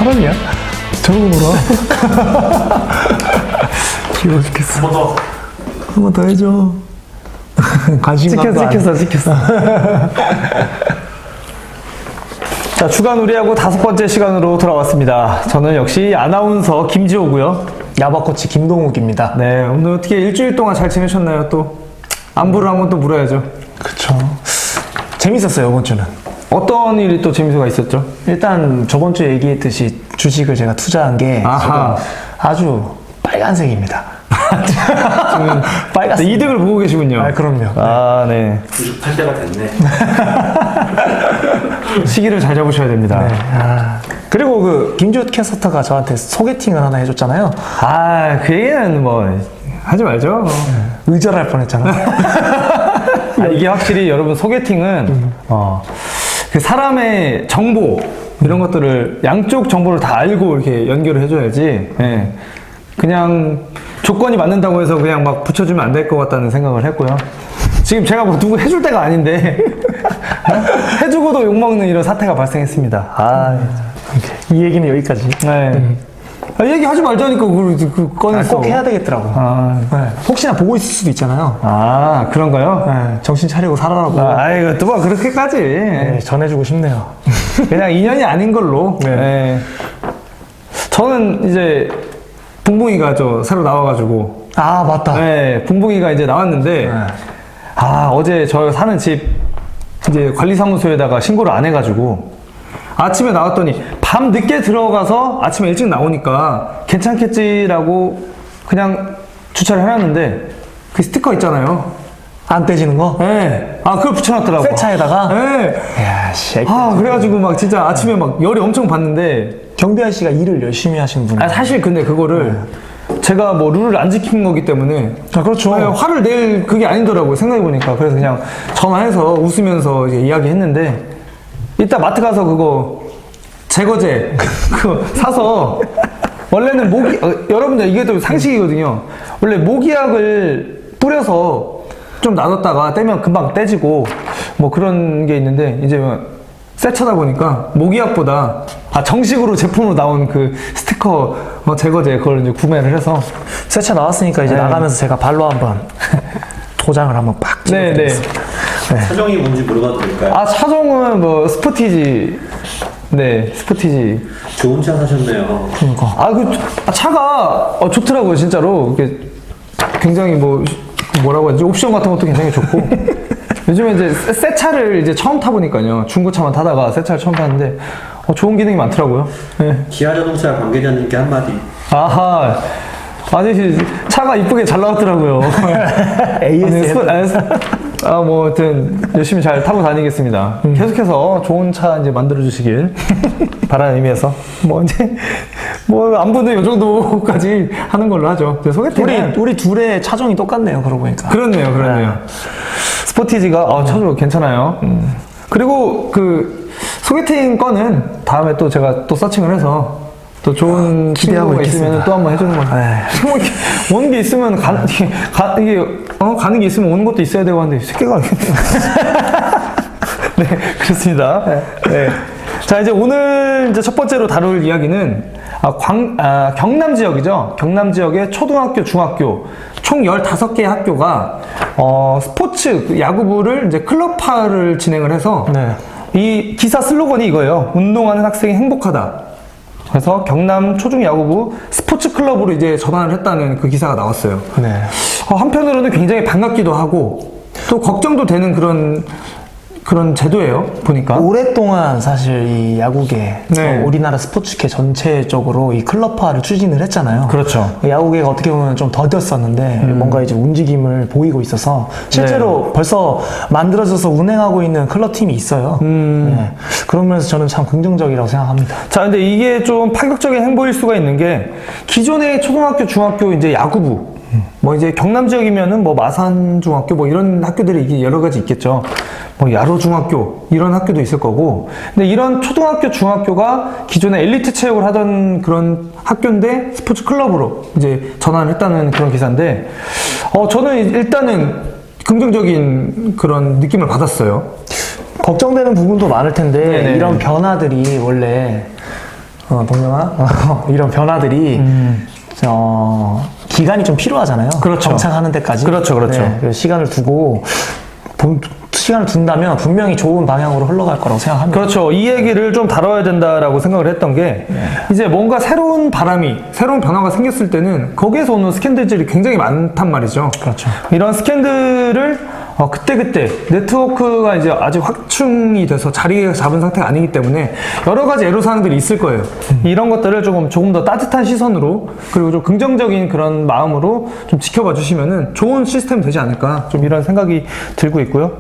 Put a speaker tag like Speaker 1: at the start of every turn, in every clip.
Speaker 1: 사람이야? 저러고 놀아. 귀여워 죽겠어. 한 번 더 해줘. 관심감도
Speaker 2: 찍혔어. 자, 주간 우리하고 5번째 시간으로 돌아왔습니다. 저는 역시 아나운서 김지호고요.
Speaker 1: 야바코치 김동욱입니다.
Speaker 2: 네, 오늘 어떻게 일주일 동안 잘 지내셨나요? 또 안부를 한번 또 물어야죠.
Speaker 1: 그쵸. 재밌었어요, 이번 주는.
Speaker 2: 어떤 일이 또 재미가 있었죠?
Speaker 1: 일단 저번 주에 얘기했듯이 주식을 제가 투자한 게
Speaker 2: 아하.
Speaker 1: 지금 아주 빨간색입니다. 지금 빨갛습니다.
Speaker 2: 이득을 보고 계시군요.
Speaker 1: 아, 그럼요.
Speaker 2: 아, 네.
Speaker 3: 주식 팔 때가 됐네.
Speaker 2: 시기를 잘 잡으셔야 됩니다.
Speaker 1: 네. 그리고 그 김주호 캐스터가 저한테 소개팅을 하나 해줬잖아요.
Speaker 2: 아, 그 얘기는 뭐 하지 말죠.
Speaker 1: 의절할 뻔했잖아.
Speaker 2: 아, 이게 확실히 여러분 소개팅은 그 사람의 정보 이런 것들을 양쪽 정보를 다 알고 이렇게 연결을 해줘야지. 예. 그냥 조건이 맞는다고 해서 그냥 막 붙여주면 안 될 것 같다는 생각을 했고요. 지금 제가 뭐 누구 해줄 때가 아닌데 해주고도 욕먹는 이런 사태가 발생했습니다.
Speaker 1: 이 얘기는 여기까지.
Speaker 2: 네. 아, 얘기하지 말자니까 그걸 꺼냈어.
Speaker 1: 꼭 해야 되겠더라고. 네. 혹시나 보고 있을 수도 있잖아요.
Speaker 2: 아, 그런가요?
Speaker 1: 네. 정신 차리고 살아라고.
Speaker 2: 아이고, 또 뭐 그렇게까지.
Speaker 1: 네, 전해주고 싶네요.
Speaker 2: 그냥 인연이 아닌 걸로.
Speaker 1: 네.
Speaker 2: 네. 저는 이제 붕붕이가 새로 나와가지고.
Speaker 1: 아, 맞다.
Speaker 2: 네, 붕붕이가 이제 나왔는데.
Speaker 1: 네.
Speaker 2: 어제 저 사는 집 이제 관리사무소에다가 신고를 안 해가지고 아침에 나왔더니 밤 늦게 들어가서 아침에 일찍 나오니까 괜찮겠지라고 그냥 주차를 해놨는데 그 스티커 있잖아요.
Speaker 1: 안 떼지는 거?
Speaker 2: 네. 그걸 붙여놨더라고.
Speaker 1: 새 차에다가?
Speaker 2: 네.
Speaker 1: 이야, 씨.
Speaker 2: 그래가지고 막 진짜 아침에 막 열이 엄청 받는데.
Speaker 1: 경비아 씨가 일을 열심히 하신 분이에요.
Speaker 2: 사실 근데 그거를 제가 뭐 룰을 안 지킨 거기 때문에.
Speaker 1: 그렇죠.
Speaker 2: 화를 낼 그게 아니더라고요. 생각해보니까. 그래서 그냥 전화해서 웃으면서 이제 이야기했는데 이따 마트 가서 그거 제거제 그거 사서 원래는 여러분들 이게 또 상식이거든요. 원래 모기약을 뿌려서 좀 놔뒀다가 떼면 금방 떼지고 뭐 그런 게 있는데 이제 새 차다 보니까 모기약보다 정식으로 제품으로 나온 그 스티커 제거제 그걸 이제 구매를 해서
Speaker 1: 새 차 나왔으니까 이제
Speaker 2: 네.
Speaker 1: 나가면서 제가 발로 한번 도장을 한번 빡 찍어드리겠습니다. 네.
Speaker 3: 사정이 뭔지 물어봐도 될까요?
Speaker 2: 차종은 뭐 스포티지. 네, 스포티지.
Speaker 3: 좋은 차 사셨네요.
Speaker 1: 그러니까.
Speaker 2: 차가 좋더라고요, 진짜로. 이게 굉장히 뭐라고 하지? 옵션 같은 것도 굉장히 좋고. 요즘에 이제 새 차를 이제 처음 타보니까요. 중고차만 타다가 새 차를 처음 타는데, 좋은 기능이 많더라고요. 네.
Speaker 3: 기아자동차 관계자님께 한마디.
Speaker 2: 아니, 차가 이쁘게 잘 나왔더라고요. 뭐, 하여튼, 열심히 잘 타고 다니겠습니다. 계속해서 좋은 차 이제 만들어주시길 바라는 의미에서. 안부는 요 정도까지 하는 걸로 하죠. 소개팅은.
Speaker 1: 우리 둘의 차종이 똑같네요, 그러고 보니까.
Speaker 2: 그렇네요. 스포티지가, 차종 괜찮아요. 그리고 소개팅 건은 다음에 또 제가 또 서칭을 해서 또 좋은
Speaker 1: 기대하고
Speaker 2: 친구가 있으면
Speaker 1: 있겠습니다.
Speaker 2: 또 한번 해주는 거예요. 오는 게 있으면 가는 게 있으면 오는 것도 있어야 되고 하는데 새끼가 네, 그렇습니다. 네. 자, 이제 오늘 이제 첫 번째로 다룰 이야기는 경남 지역이죠. 경남 지역의 초등학교, 중학교 총 15개의 학교가 스포츠 야구부를 이제 클럽화를 진행을 해서
Speaker 1: 네.
Speaker 2: 이 기사 슬로건이 이거예요. 운동하는 학생이 행복하다. 그래서 경남 초중야구부 스포츠 클럽으로 이제 전환을 했다는 그 기사가 나왔어요.
Speaker 1: 네.
Speaker 2: 한편으로는 굉장히 반갑기도 하고 또 걱정도 되는 그런 제도예요, 보니까.
Speaker 1: 오랫동안 사실 이 야구계,
Speaker 2: 네.
Speaker 1: 우리나라 스포츠계 전체적으로 이 클럽화를 추진을 했잖아요.
Speaker 2: 그렇죠.
Speaker 1: 야구계가 어떻게 보면 좀 더뎠었는데 뭔가 이제 움직임을 보이고 있어서 실제로 벌써 만들어져서 운행하고 있는 클럽팀이 있어요. 네. 그런 면에서 저는 참 긍정적이라고 생각합니다.
Speaker 2: 자, 근데 이게 좀 파격적인 행보일 수가 있는 게 기존의 초등학교, 중학교 이제 야구부 이제 경남 지역이면은 마산 중학교 이런 학교들이 이게 여러 가지 있겠죠. 야로 중학교 이런 학교도 있을 거고. 근데 이런 초등학교, 중학교가 기존에 엘리트 체육을 하던 그런 학교인데 스포츠 클럽으로 이제 전환을 했다는 그런 기사인데, 저는 일단은 긍정적인 그런 느낌을 받았어요.
Speaker 1: 걱정되는 부분도 많을 텐데
Speaker 2: 네네.
Speaker 1: 이런 변화들이 원래 동명아 이런 변화들이 기간이 좀 필요하잖아요.
Speaker 2: 그렇죠.
Speaker 1: 정착하는 데까지.
Speaker 2: 그렇죠, 그렇죠.
Speaker 1: 네, 그래서 시간을 두고 시간을 둔다면 분명히 좋은 방향으로 흘러갈 거라고 생각합니다.
Speaker 2: 그렇죠. 이 얘기를 좀 다뤄야 된다라고 생각을 했던 게 이제 뭔가 새로운 새로운 변화가 생겼을 때는 거기에서 오는 스캔들들이 굉장히 많단 말이죠.
Speaker 1: 그렇죠.
Speaker 2: 이런 스캔들을 그때그때 네트워크가 이제 아직 확충이 돼서 자리 잡은 상태가 아니기 때문에 여러 가지 애로사항들이 있을 거예요. 이런 것들을 조금 더 따뜻한 시선으로 그리고 좀 긍정적인 그런 마음으로 좀 지켜봐 주시면은 좋은 시스템이 되지 않을까 좀 이런 생각이 들고 있고요.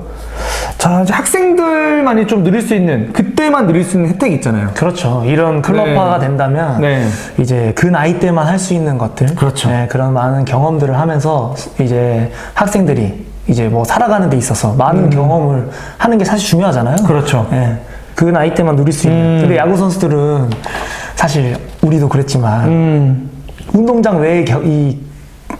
Speaker 2: 자, 이제 학생들만이 좀 누릴 수 있는, 그때만 누릴 수 있는 혜택이 있잖아요.
Speaker 1: 그렇죠. 이런 클럽화가 된다면
Speaker 2: 네.
Speaker 1: 이제 그 나이 때만 할 수 있는 것들,
Speaker 2: 그렇죠.
Speaker 1: 네, 그런 많은 경험들을 하면서 이제 학생들이 이제 뭐 살아가는 데 있어서 많은 경험을 하는 게 사실 중요하잖아요.
Speaker 2: 그렇죠.
Speaker 1: 네, 그 나이 때만 누릴 수 있는. 근데 야구 선수들은 사실 우리도 그랬지만 운동장 외의 이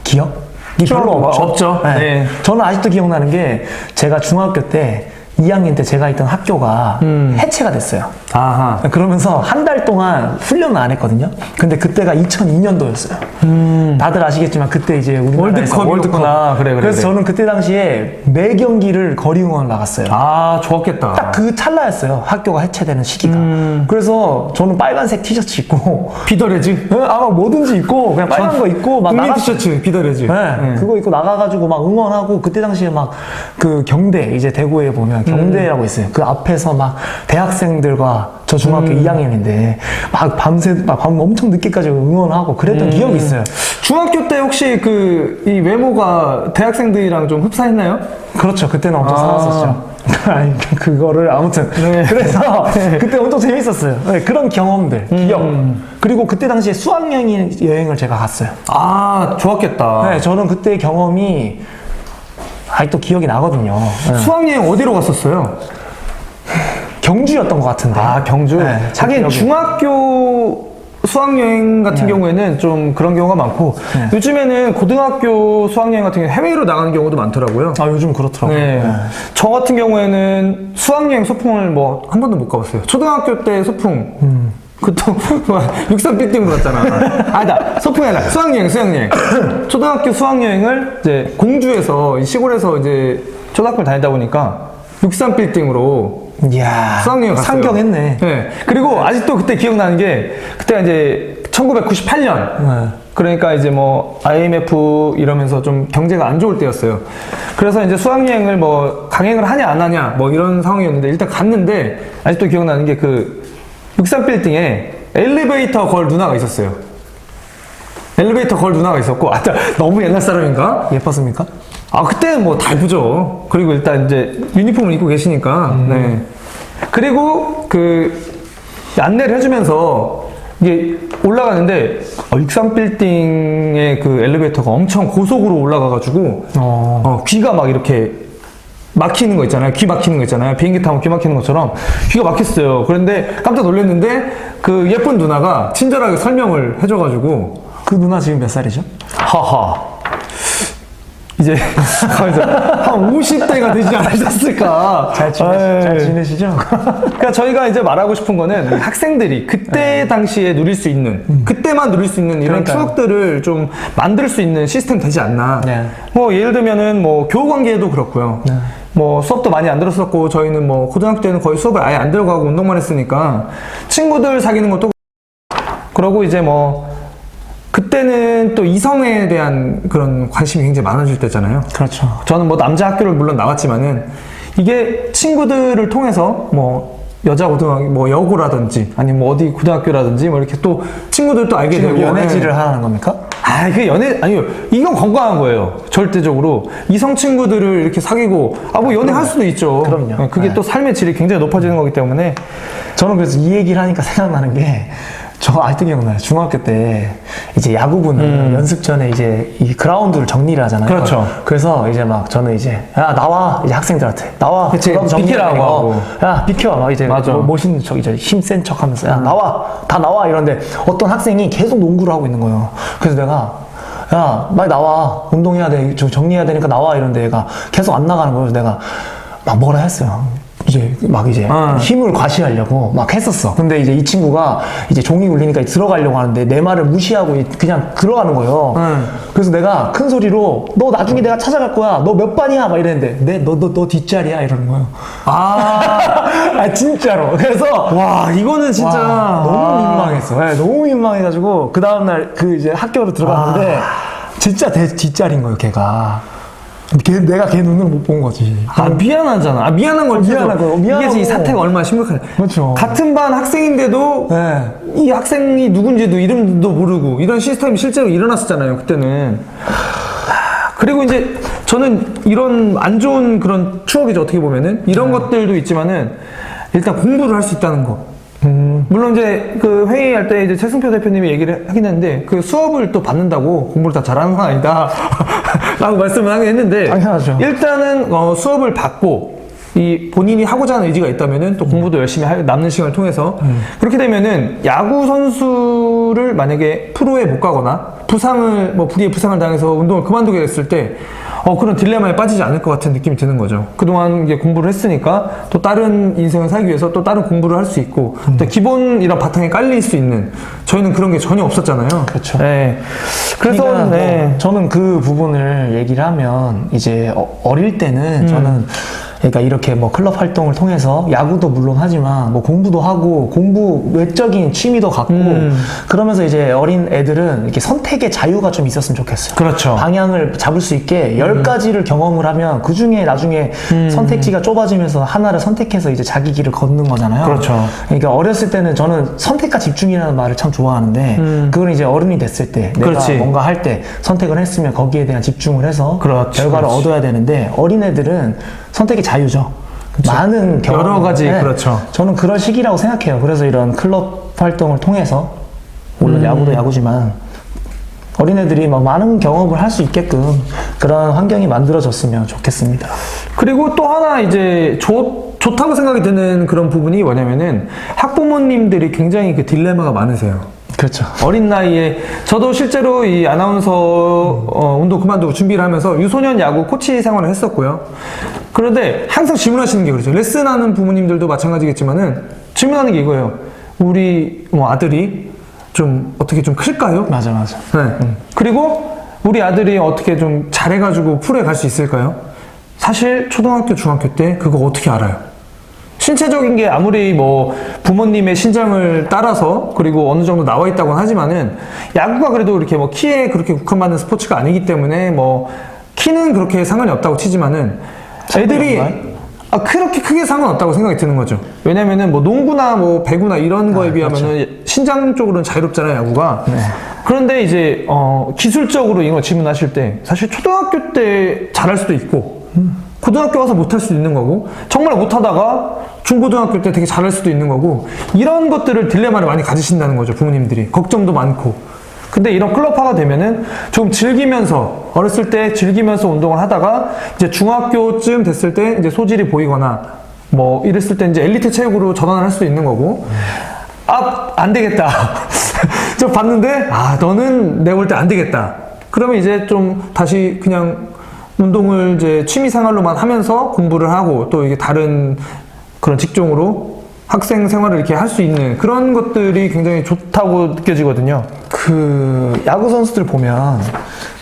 Speaker 1: 기억이 별로 없죠.
Speaker 2: 없죠.
Speaker 1: 네.
Speaker 2: 네.
Speaker 1: 저는 아직도 기억나는 게 제가 중학교 때 2학년 때 제가 있던 학교가 해체가 됐어요.
Speaker 2: 아하.
Speaker 1: 그러면서 한 달 동안 훈련을 안 했거든요. 근데 그때가 2002년도였어요. 다들 아시겠지만 그때 이제 우리나라에서
Speaker 2: 월드컵이었구나. 그래.
Speaker 1: 그래서 저는 그때 당시에 매 경기를 거리 응원을 나갔어요.
Speaker 2: 아, 좋았겠다.
Speaker 1: 딱 그 찰나였어요. 학교가 해체되는 시기가. 그래서 저는 빨간색 티셔츠 입고
Speaker 2: 비더레즈?
Speaker 1: 아마 뭐든지 입고 그냥 빨간 거 입고 막
Speaker 2: 국민
Speaker 1: 나갔어요.
Speaker 2: 티셔츠, 비더레즈.
Speaker 1: 네, 그거 입고 나가가지고 막 응원하고 그때 당시에 막 그 경대 이제 대구에 보면 경대라고 있어요. 그 앞에서 막 대학생들과 저 중학교 2학년인데 막 밤새 막 밤 엄청 늦게까지 응원하고 그랬던 기억이 있어요.
Speaker 2: 중학교 때 혹시 이 외모가 대학생들이랑 좀 흡사했나요?
Speaker 1: 그렇죠. 그때는 엄청 살았었죠. 아니 그거를 아무튼
Speaker 2: 네.
Speaker 1: 그래서 그때 엄청 재밌었어요. 네, 그런 경험들, 기억. 그리고 그때 당시에 수학여행을 제가 갔어요.
Speaker 2: 아, 좋았겠다.
Speaker 1: 네, 저는 그때 경험이 아직도 기억이 나거든요. 네.
Speaker 2: 수학여행 어디로 갔었어요?
Speaker 1: 경주였던 것 같은데.
Speaker 2: 아, 경주?
Speaker 1: 네, 제
Speaker 2: 하긴
Speaker 1: 기억에.
Speaker 2: 중학교 수학여행 같은 경우에는 좀 그런 경우가 많고 요즘에는 고등학교 수학여행 같은 경우는 해외로 나가는 경우도 많더라고요.
Speaker 1: 아, 요즘 그렇더라고요.
Speaker 2: 네.
Speaker 1: 네.
Speaker 2: 저 같은 경우에는 수학여행 소풍을 뭐 한 번도 못 가봤어요. 초등학교 때 소풍. 그것도 63빌딩으로 갔잖아. 아니다. 소풍이 아니라 수학여행. 초등학교 수학여행을 이제 공주에서 시골에서 이제 초등학교를 다니다 보니까 63빌딩으로
Speaker 1: 이야.
Speaker 2: 수학여행 갔어요.
Speaker 1: 상경했네.
Speaker 2: 네. 그리고 아직도 그때 기억나는 게 그때가 이제 1998년.
Speaker 1: 네.
Speaker 2: 그러니까 이제 뭐 IMF 이러면서 좀 경제가 안 좋을 때였어요. 그래서 이제 수학여행을 뭐 강행을 하냐 안 하냐 뭐 이런 상황이었는데 일단 갔는데 아직도 기억나는 게 그 63빌딩에 엘리베이터 걸 누나가 있었어요. 엘리베이터 걸 누나가 있었고, 너무 옛날 사람인가?
Speaker 1: 예뻤습니까?
Speaker 2: 아, 그때는 뭐 다 예쁘죠. 그리고 일단 이제 유니폼을 입고 계시니까, 네. 그리고 안내를 해주면서 이게 올라가는데, 63빌딩의 그 엘리베이터가 엄청 고속으로 올라가가지고, 귀가 막 이렇게 막히는 거 있잖아요. 귀 막히는 거 있잖아요. 비행기 타면 귀 막히는 것처럼 귀가 막혔어요. 그런데 깜짝 놀랐는데 그 예쁜 누나가 친절하게 설명을 해줘가지고
Speaker 1: 그 누나 지금 몇 살이죠?
Speaker 2: 하하 이제 한 50대가 되지 않으셨을까.
Speaker 1: 잘 지내시죠?
Speaker 2: 그러니까 저희가 이제 말하고 싶은 거는 학생들이 그때 당시에 누릴 수 있는 그때만 누릴 수 있는 이런
Speaker 1: 그러니까요.
Speaker 2: 추억들을 좀 만들 수 있는 시스템 되지 않나.
Speaker 1: 네.
Speaker 2: 뭐 예를 들면은 뭐 교우 관계도 그렇고요.
Speaker 1: 네.
Speaker 2: 뭐 수업도 많이 안 들었었고 저희는 뭐 고등학교 때는 거의 수업을 아예 안 들어가고 운동만 했으니까 친구들 사귀는 것도 그러고 이제 뭐 그때는 또 이성에 대한 그런 관심이 굉장히 많아질 때잖아요.
Speaker 1: 그렇죠.
Speaker 2: 저는 뭐 남자 학교를 물론 나왔지만은 이게 친구들을 통해서 뭐 여자 고등학교 뭐 여고라든지 아니면 뭐 어디 고등학교라든지 뭐 이렇게 또 친구들도 알게
Speaker 1: 지금
Speaker 2: 되고
Speaker 1: 연애질을 하라는 겁니까?
Speaker 2: 아, 그 아니요. 이건 건강한 거예요. 절대적으로. 이성 친구들을 이렇게 사귀고, 뭐 연애할 수도 있죠.
Speaker 1: 그럼요.
Speaker 2: 그게
Speaker 1: 네.
Speaker 2: 또 삶의 질이 굉장히 높아지는 거기 때문에.
Speaker 1: 저는 그래서 이 얘기를 하니까 생각나는 게, 저 아직도 기억나요. 중학교 때 이제 야구부는 연습 전에 이제 이 그라운드를 정리를 하잖아요.
Speaker 2: 그렇죠.
Speaker 1: 그래서 이제 막 저는 이제 야 나와 이제 학생들한테 나와.
Speaker 2: 그치,
Speaker 1: 그라운드 정리하라고
Speaker 2: 비키라고 하고.
Speaker 1: 야 비켜 막 이제
Speaker 2: 맞아.
Speaker 1: 뭐 멋있는 척 이제 힘센 척하면서 야 나와 다 나와 이런데 어떤 학생이 계속 농구를 하고 있는 거예요. 그래서 내가 야 빨리 나와 운동해야 돼 저 정리해야 되니까 나와 이런데 얘가 계속 안 나가는 거예요. 그래서 내가 막 뭐라 했어요. 이제 막 이제 힘을 과시하려고 막 했었어. 근데 이제 이 친구가 이제 종이 울리니까 들어가려고 하는데 내 말을 무시하고 그냥 들어가는 거예요. 그래서 내가 큰 소리로 너 나중에 내가 찾아갈 거야. 너 몇 반이야? 막 이랬는데 너 뒷자리야 이러는 거예요. 아 진짜로. 그래서
Speaker 2: 와, 이거는 진짜.
Speaker 1: 와, 너무 민망했어. 네, 너무 민망해가지고 그 다음날 그 이제 학교로 들어갔는데 진짜 뒷자리인 거예요, 걔가. 내가 걔 눈으로 못 본 거지.
Speaker 2: 미안하잖아. 미안한 걸
Speaker 1: 미안하고,
Speaker 2: 이게 이 사태가 얼마나 심각해.
Speaker 1: 그렇죠.
Speaker 2: 같은 반 학생인데도
Speaker 1: 네.
Speaker 2: 이 학생이 누군지도 이름도 모르고 이런 시스템이 실제로 일어났었잖아요, 그때는. 그리고 이제 저는 이런 안 좋은 그런 추억이죠, 어떻게 보면은. 이런 것들도 있지만은 일단 공부를 할 수 있다는 거. 물론 이제 그 회의할 때 이제 최승표 대표님이 얘기를 하긴 했는데 그 수업을 또 받는다고 공부를 다 잘하는 건 아니다 라고 말씀을 하긴 했는데
Speaker 1: 당연하죠.
Speaker 2: 일단은 수업을 받고 이 본인이 하고자 하는 의지가 있다면은 또 공부도 열심히 남는 시간을 통해서 그렇게 되면은 야구 선수를 만약에 프로에 못 가거나 불의의 부상을 당해서 운동을 그만두게 됐을 때 그런 딜레마에 빠지지 않을 것 같은 느낌이 드는 거죠. 그동안 이제 공부를 했으니까 또 다른 인생을 살기 위해서 또 다른 공부를 할 수 있고 또 기본 이런 바탕에 깔릴 수 있는 저희는 그런 게 전혀 없었잖아요.
Speaker 1: 그렇죠.
Speaker 2: 네. 그래서
Speaker 1: 그러니까
Speaker 2: 네.
Speaker 1: 저는 그 부분을 얘기를 하면 이제 어릴 때는 저는 그러니까 이렇게 뭐 클럽 활동을 통해서 야구도 물론 하지만 뭐 공부도 하고 공부 외적인 취미도 갖고 그러면서 이제 어린 애들은 이렇게 선택의 자유가 좀 있었으면 좋겠어요.
Speaker 2: 그렇죠.
Speaker 1: 방향을 잡을 수 있게 10가지를 경험을 하면 그 중에 나중에 선택지가 좁아지면서 하나를 선택해서 이제 자기 길을 걷는 거잖아요.
Speaker 2: 그렇죠.
Speaker 1: 그러니까 어렸을 때는 저는 선택과 집중이라는 말을 참 좋아하는데 그건 이제 어른이 됐을 때 내가
Speaker 2: 그렇지.
Speaker 1: 뭔가 할 때 선택을 했으면 거기에 대한 집중을 해서
Speaker 2: 그렇지,
Speaker 1: 결과를
Speaker 2: 그렇지.
Speaker 1: 얻어야 되는데 어린애들은 선택의 자유죠. 많은 경험,
Speaker 2: 여러 가지, 그렇죠.
Speaker 1: 저는 그런 시기라고 생각해요. 그래서 이런 클럽 활동을 통해서 물론 야구도 야구지만 어린애들이 막 많은 경험을 할 수 있게끔 그런 환경이 만들어졌으면 좋겠습니다.
Speaker 2: 그리고 또 하나 이제 좋다고 생각이 드는 그런 부분이 뭐냐면은 학부모님들이 굉장히 그 딜레마가 많으세요.
Speaker 1: 그렇죠.
Speaker 2: 어린 나이에 저도 실제로 이 아나운서 운동 그만두고 준비를 하면서 유소년 야구 코치 생활을 했었고요. 그런데 항상 질문하시는 게 그렇죠. 레슨하는 부모님들도 마찬가지겠지만은 질문하는 게 이거예요. 우리 뭐 아들이 좀 어떻게 좀 클까요?
Speaker 1: 맞아.
Speaker 2: 네. 그리고 우리 아들이 어떻게 좀 잘해가지고 프로에 갈 수 있을까요? 사실 초등학교, 중학교 때 그거 어떻게 알아요? 신체적인 게 아무리 뭐 부모님의 신장을 따라서 그리고 어느 정도 나와 있다고는 하지만은 야구가 그래도 이렇게 뭐 키에 그렇게 국한받는 스포츠가 아니기 때문에 뭐 키는 그렇게 상관이 없다고 치지만은 애들이 그렇게 크게 상관없다고 생각이 드는 거죠. 왜냐면은 뭐 농구나 뭐 배구나 이런 거에 비하면은 그렇죠. 신장 쪽으로는 자유롭잖아요, 야구가.
Speaker 1: 네.
Speaker 2: 그런데 이제 기술적으로 이거 질문하실 때 사실 초등학교 때 잘할 수도 있고 고등학교 와서 못할 수도 있는 거고 정말 못하다가 중고등학교 때 되게 잘할 수도 있는 거고 이런 것들을 딜레마를 많이 가지신다는 거죠, 부모님들이. 걱정도 많고. 근데 이런 클럽화가 되면은 좀 즐기면서 어렸을 때 즐기면서 운동을 하다가 이제 중학교쯤 됐을 때 이제 소질이 보이거나 뭐 이랬을 때 이제 엘리트 체육으로 전환을 할 수도 있는 거고 안 되겠다. 저 봤는데 너는 내가 볼 때 안 되겠다. 그러면 이제 좀 다시 그냥 운동을 이제 취미 생활로만 하면서 공부를 하고 또 이게 다른 그런 직종으로 학생 생활을 이렇게 할 수 있는 그런 것들이 굉장히 좋다고 느껴지거든요.
Speaker 1: 그 야구 선수들 보면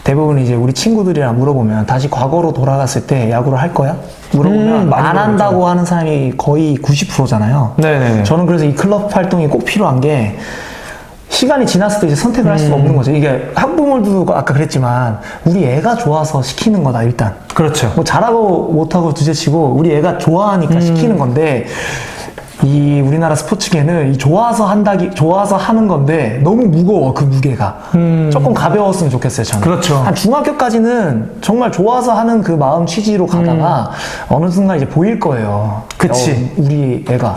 Speaker 1: 대부분 이제 우리 친구들이랑 물어보면 다시 과거로 돌아갔을 때 야구를 할 거야? 물어보면
Speaker 2: 많이
Speaker 1: 안 한다고 하는 사람이 거의 90%잖아요.
Speaker 2: 네네.
Speaker 1: 저는 그래서 이 클럽 활동이 꼭 필요한 게 시간이 지났을 때 이제 선택을 할 수가 없는 거죠. 이게 학부모들도 아까 그랬지만 우리 애가 좋아서 시키는 거다 일단.
Speaker 2: 그렇죠.
Speaker 1: 뭐 잘하고 못하고 둘째치고 우리 애가 좋아하니까 시키는 건데 이 우리나라 스포츠계는 이 좋아서 하는 건데 너무 무거워 그 무게가. 조금 가벼웠으면 좋겠어요 저는.
Speaker 2: 그렇죠.
Speaker 1: 한 중학교까지는 정말 좋아서 하는 그 마음 취지로 가다가 어느 순간 이제 보일 거예요.
Speaker 2: 그치.
Speaker 1: 우리 애가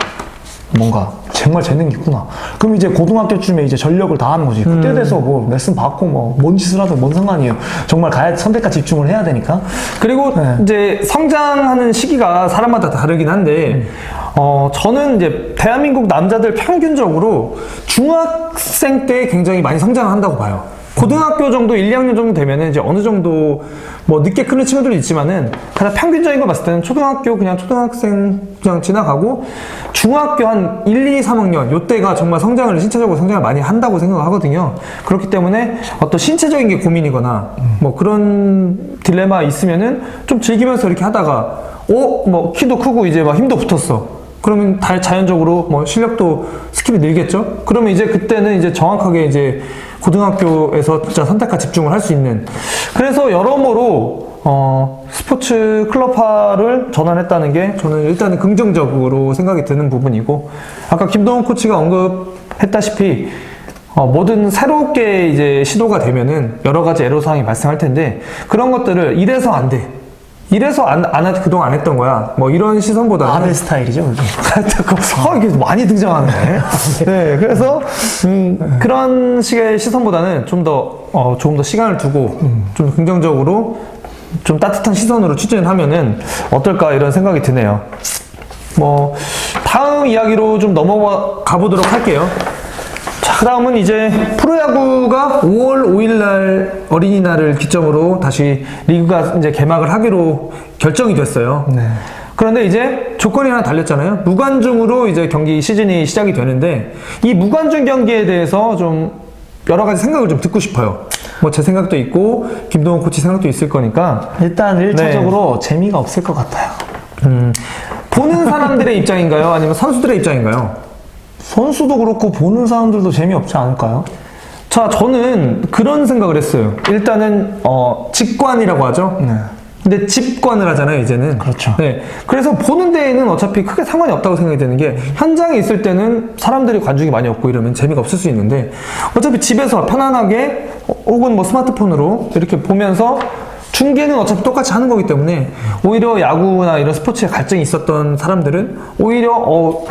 Speaker 1: 뭔가 정말 재능이 있구나. 그럼 이제 고등학교쯤에 이제 전력을 다하는 거지. 그때 돼서 뭐 레슨 받고 뭐 뭔 짓을 하든 뭔 상관이에요. 정말 선택과 집중을 해야 되니까.
Speaker 2: 그리고
Speaker 1: 네.
Speaker 2: 이제 성장하는 시기가 사람마다 다르긴 한데 저는 이제 대한민국 남자들 평균적으로 중학생 때 굉장히 많이 성장을 한다고 봐요. 고등학교 정도 1, 2학년 정도 되면은 이제 어느 정도 뭐 늦게 크는 친구들도 있지만은 가장 평균적인 거 봤을 때는 초등학교 그냥 초등학생 그냥 지나가고 중학교 한 1, 2, 3학년 요때가 정말 신체적으로 성장을 많이 한다고 생각하거든요. 그렇기 때문에 어떤 신체적인 게 고민이거나 뭐 그런 딜레마 있으면은 좀 즐기면서 이렇게 하다가 뭐 키도 크고 이제 막 힘도 붙었어. 그러면 자연적으로 뭐 실력도 스킵이 늘겠죠? 그러면 이제 그때는 이제 정확하게 이제 고등학교에서 진짜 선택과 집중을 할 수 있는. 그래서 여러모로, 스포츠 클럽화를 전환했다는 게 저는 일단은 긍정적으로 생각이 드는 부분이고, 아까 김동훈 코치가 언급했다시피, 뭐든 새롭게 이제 시도가 되면은 여러 가지 애로사항이 발생할 텐데, 그런 것들을 이래서 안 돼. 이래서 그동안 안 했던 거야. 뭐 이런 시선보다는.
Speaker 1: 아베 스타일이죠, 그게.
Speaker 2: 이게 많이 등장하네. 네, 그래서, 그런 식의 시선보다는 조금 더 시간을 두고, 좀 긍정적으로, 좀 따뜻한 시선으로 추진하면은 어떨까 이런 생각이 드네요. 뭐, 다음 이야기로 좀 넘어가 보도록 할게요. 자, 그 다음은 이제 프로야구가 5월 5일날 어린이날을 기점으로 다시 리그가 이제 개막을 하기로 결정이 됐어요.
Speaker 1: 네.
Speaker 2: 그런데 이제 조건이 하나 달렸잖아요. 무관중으로 이제 경기 시즌이 시작이 되는데 이 무관중 경기에 대해서 좀 여러 가지 생각을 좀 듣고 싶어요. 뭐 제 생각도 있고 김동훈 코치 생각도 있을 거니까
Speaker 1: 일단 1차적으로 재미가 없을 것 같아요.
Speaker 2: 보는 사람들의 입장인가요? 아니면 선수들의 입장인가요?
Speaker 1: 선수도 그렇고 보는 사람들도 재미없지 않을까요?
Speaker 2: 자, 저는 그런 생각을 했어요. 일단은 직관이라고 하죠.
Speaker 1: 네.
Speaker 2: 근데 집관을 하잖아요, 이제는.
Speaker 1: 그렇죠.
Speaker 2: 네. 그래서 보는 데에는 어차피 크게 상관이 없다고 생각이 드는 게 현장에 있을 때는 사람들이 관중이 많이 없고 이러면 재미가 없을 수 있는데 어차피 집에서 편안하게 혹은 뭐 스마트폰으로 이렇게 보면서 중계는 어차피 똑같이 하는 거기 때문에 오히려 야구나 이런 스포츠에 갈증이 있었던 사람들은 오히려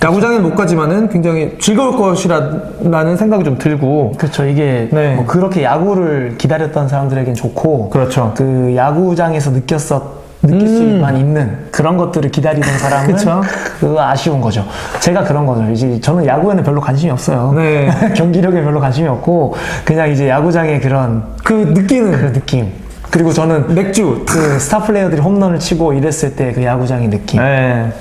Speaker 2: 야구장에는 못 가지만은 굉장히 즐거울 것이라는 생각이 좀 들고.
Speaker 1: 그렇죠. 이게
Speaker 2: 네.
Speaker 1: 뭐 그렇게 야구를 기다렸던 사람들에겐 좋고,
Speaker 2: 그렇죠.
Speaker 1: 그 야구장에서 느낄 수만 있는 그런 것들을 기다리는 사람은
Speaker 2: 그쵸.
Speaker 1: 그 아쉬운 거죠. 제가 그런 거죠. 이제 저는 야구에는 별로 관심이 없어요.
Speaker 2: 네.
Speaker 1: 경기력에 별로 관심이 없고 그냥 이제 야구장의 그런
Speaker 2: 그 느끼는
Speaker 1: 그 느낌. 그리고 저는
Speaker 2: 맥주.
Speaker 1: 그 스타 플레이어들이 홈런을 치고 이랬을 때 그 야구장의 느낌.
Speaker 2: 네.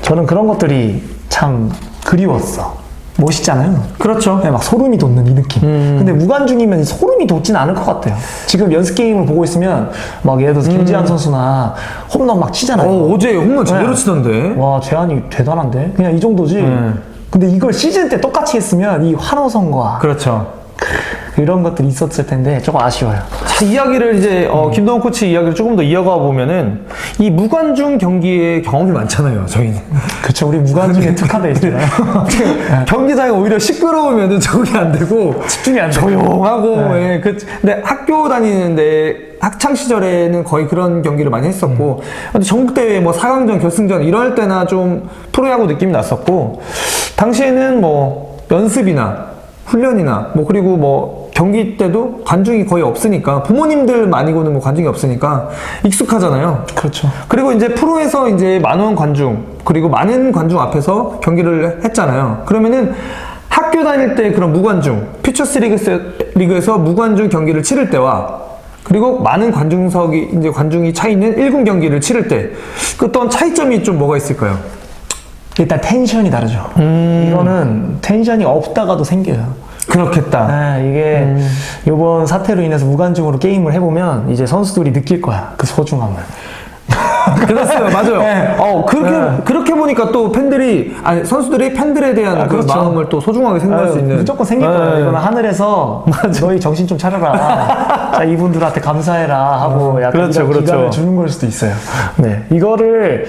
Speaker 1: 저는 그런 것들이 참 그리웠어. 멋있잖아요.
Speaker 2: 그렇죠.
Speaker 1: 네, 막 소름이 돋는 이 느낌. 근데 무관중이면 소름이 돋진 않을 것 같아요. 지금 연습 게임을 보고 있으면 막 예를 들어서 김지한 선수나 홈런 막 치잖아요.
Speaker 2: 어제 홈런 제대로
Speaker 1: 네.
Speaker 2: 치던데.
Speaker 1: 와, 제한이 대단한데? 그냥 이 정도지. 근데 이걸 시즌 때 똑같이 했으면 이 환호성과
Speaker 2: 그렇죠.
Speaker 1: 이런 것들이 있었을 텐데 조금 아쉬워요.
Speaker 2: 자, 이야기를 이제 김동훈 코치 이야기를 조금 더 이어가 보면은 이 무관중 경기에 경험이 많잖아요, 저희는.
Speaker 1: 그쵸, 우리 무관중에 특화돼 있잖아요.
Speaker 2: 경기장이 오히려 시끄러우면은 적응이 안 되고
Speaker 1: 집중이 안 돼요.
Speaker 2: 조용하고
Speaker 1: 네.
Speaker 2: 예, 근데 학교 다니는데 학창 시절에는 거의 그런 경기를 많이 했었고 근데 전국대회 뭐 4강전 결승전 이럴 때나 좀 프로야구 느낌이 났었고 당시에는 뭐 연습이나 훈련이나 뭐 그리고 뭐 경기 때도 관중이 거의 없으니까 부모님들 많이고는 뭐 관중이 없으니까 익숙하잖아요.
Speaker 1: 그렇죠.
Speaker 2: 그리고 이제 프로에서 이제 만원 관중 그리고 많은 관중 앞에서 경기를 했잖아요. 그러면은 학교 다닐 때 그런 무관중 퓨처스 리그에서 무관중 경기를 치를 때와 그리고 많은 관중이 차 있는 1군 경기를 치를 때 그 어떤 차이점이 좀 뭐가 있을까요?
Speaker 1: 일단 텐션이 다르죠. 이거는 텐션이 없다가도 생겨요.
Speaker 2: 그렇겠다.
Speaker 1: 네, 이게 이번 사태로 인해서 무관중으로 게임을 해보면 이제 선수들이 느낄 거야. 그 소중함을.
Speaker 2: 그렇어요. 맞아요.
Speaker 1: 네.
Speaker 2: 그렇게 보니까 또 선수들이 팬들에 대한 그
Speaker 1: 그렇죠.
Speaker 2: 마음을 또 소중하게 생각할 수 있는.
Speaker 1: 무조건 생길 거야. 이거는 하늘에서 너희 정신 좀 차려라. 자, 이분들한테 감사해라 하고 약간
Speaker 2: 그렇죠,
Speaker 1: 이런
Speaker 2: 그렇죠.
Speaker 1: 기간을 주는 걸 수도 있어요. 네, 이거를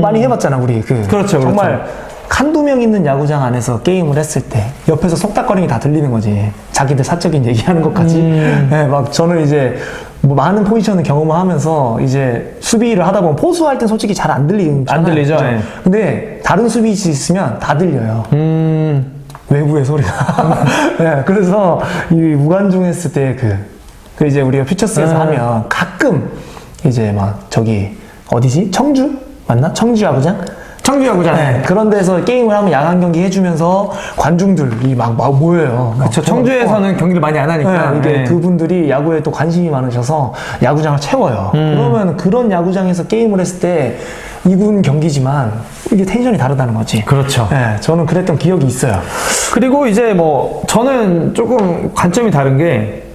Speaker 1: 많이 해봤잖아, 우리.
Speaker 2: 그렇죠,
Speaker 1: 정말 한두 명 있는 야구장 안에서 게임을 했을 때 옆에서 속닥거림이 다 들리는 거지. 자기들 사적인 얘기하는 것까지. 네, 막 저는 이제 뭐 많은 포지션을 경험을 하면서 이제 수비를 하다 보면 포수할 땐 솔직히 잘 안 들리잖아요.
Speaker 2: 안 들리죠.
Speaker 1: 그죠?
Speaker 2: 네.
Speaker 1: 근데 다른 수비수 있으면 다 들려요. 외부의 소리가. 네, 그래서 이 무관중 했을 때 그 이제 우리가 퓨처스에서 하면 가끔 이제 막 저기 어디지? 청주? 맞나? 청주 야구장?
Speaker 2: 청주 야구장.
Speaker 1: 네, 그런 데서 게임을 하면 야간 경기 해주면서 관중들이 막 모여요.
Speaker 2: 그렇죠. 청주에서는 경기를 많이 안 하니까.
Speaker 1: 네, 이게
Speaker 2: 네.
Speaker 1: 그분들이 야구에 또 관심이 많으셔서 야구장을 채워요. 그러면 그런 야구장에서 게임을 했을 때 2군 경기지만 이게 텐션이 다르다는 거지.
Speaker 2: 그렇죠.
Speaker 1: 네, 저는 그랬던 기억이 있어요.
Speaker 2: 그리고 이제 뭐 저는 조금 관점이 다른 게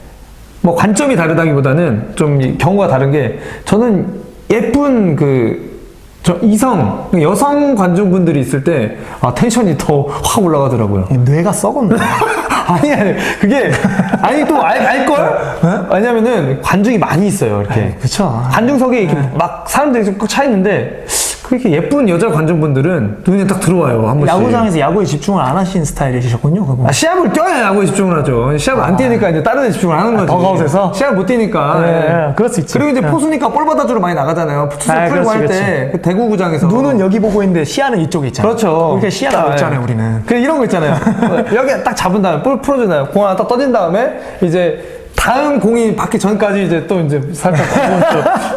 Speaker 2: 뭐 관점이 다르다기보다는 좀 경우가 다른 게 저는 예쁜 저 이성 여성 관중분들이 있을 때 텐션이 더 확 올라가더라고요.
Speaker 1: 뇌가 썩었네.
Speaker 2: 아니 그게 아니 또 알걸? 왜냐면은 관중이 많이 있어요 이렇게.
Speaker 1: 그쵸.
Speaker 2: 관중석에 이렇게 막 사람들이 꽉 차 있는데 그렇게 예쁜 여자 관중분들은 눈에 딱 들어와요 한 번씩.
Speaker 1: 야구장에서 야구에 집중을 안 하시는 스타일이셨군요, 그분.
Speaker 2: 시합을 뛰어야 야구에 집중을 하죠. 시합을 안 뛰니까 이제 다른 데 집중을 하는 거지.
Speaker 1: 더가웃에서?
Speaker 2: 시합을 못 뛰니까.
Speaker 1: 네,
Speaker 2: 예.
Speaker 1: 네, 그럴 수 있지.
Speaker 2: 그리고 이제
Speaker 1: 네.
Speaker 2: 포수니까 볼 받아주러 많이 나가잖아요. 투수 풀고
Speaker 1: 그렇지,
Speaker 2: 할 때 그 대구구장에서.
Speaker 1: 눈은 여기 보고 있는데 시야는 이쪽에 있잖아.
Speaker 2: 그렇죠.
Speaker 1: 이렇게 시야가 없잖아요,
Speaker 2: 예.
Speaker 1: 우리는.
Speaker 2: 그 이런 거 있잖아요. 여기 딱 잡은 다음에 볼 풀어주나요? 공 하나 딱 떠진 다음에 이제 다음 공이 받기 전까지 이제 또 이제 살짝